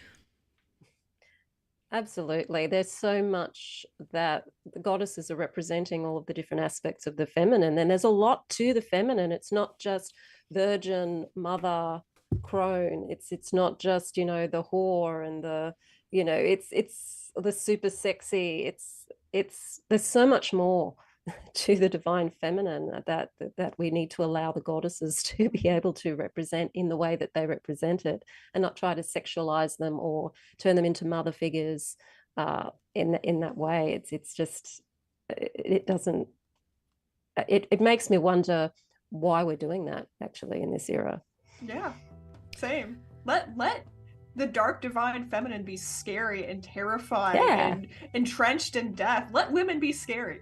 Absolutely. There's so much that the goddesses are representing, all of the different aspects of the feminine. And there's a lot to the feminine. It's not just virgin, mother, crone. It's not just, the whore and the, it's the super sexy. There's so much more to the divine feminine, that we need to allow the goddesses to be able to represent in the way that they represent it, and not try to sexualize them or turn them into mother figures in that way. It's just, it doesn't, it makes me wonder why we're doing that actually in this era. Yeah, same. Let the dark divine feminine be scary and terrifying and entrenched in death. Let women be scary.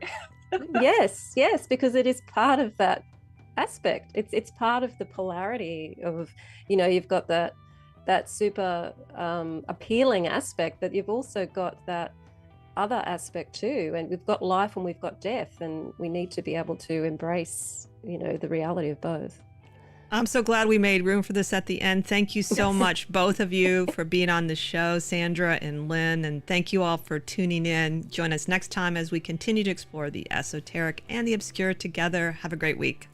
yes, because it is part of that aspect. It's part of the polarity of, you've got that super appealing aspect, but you've also got that other aspect too. And we've got life and we've got death, and we need to be able to embrace, the reality of both. I'm so glad we made room for this at the end. Thank you so much, both of you, for being on the show, Sandra and Lynn. And thank you all for tuning in. Join us next time as we continue to explore the esoteric and the obscure together. Have a great week.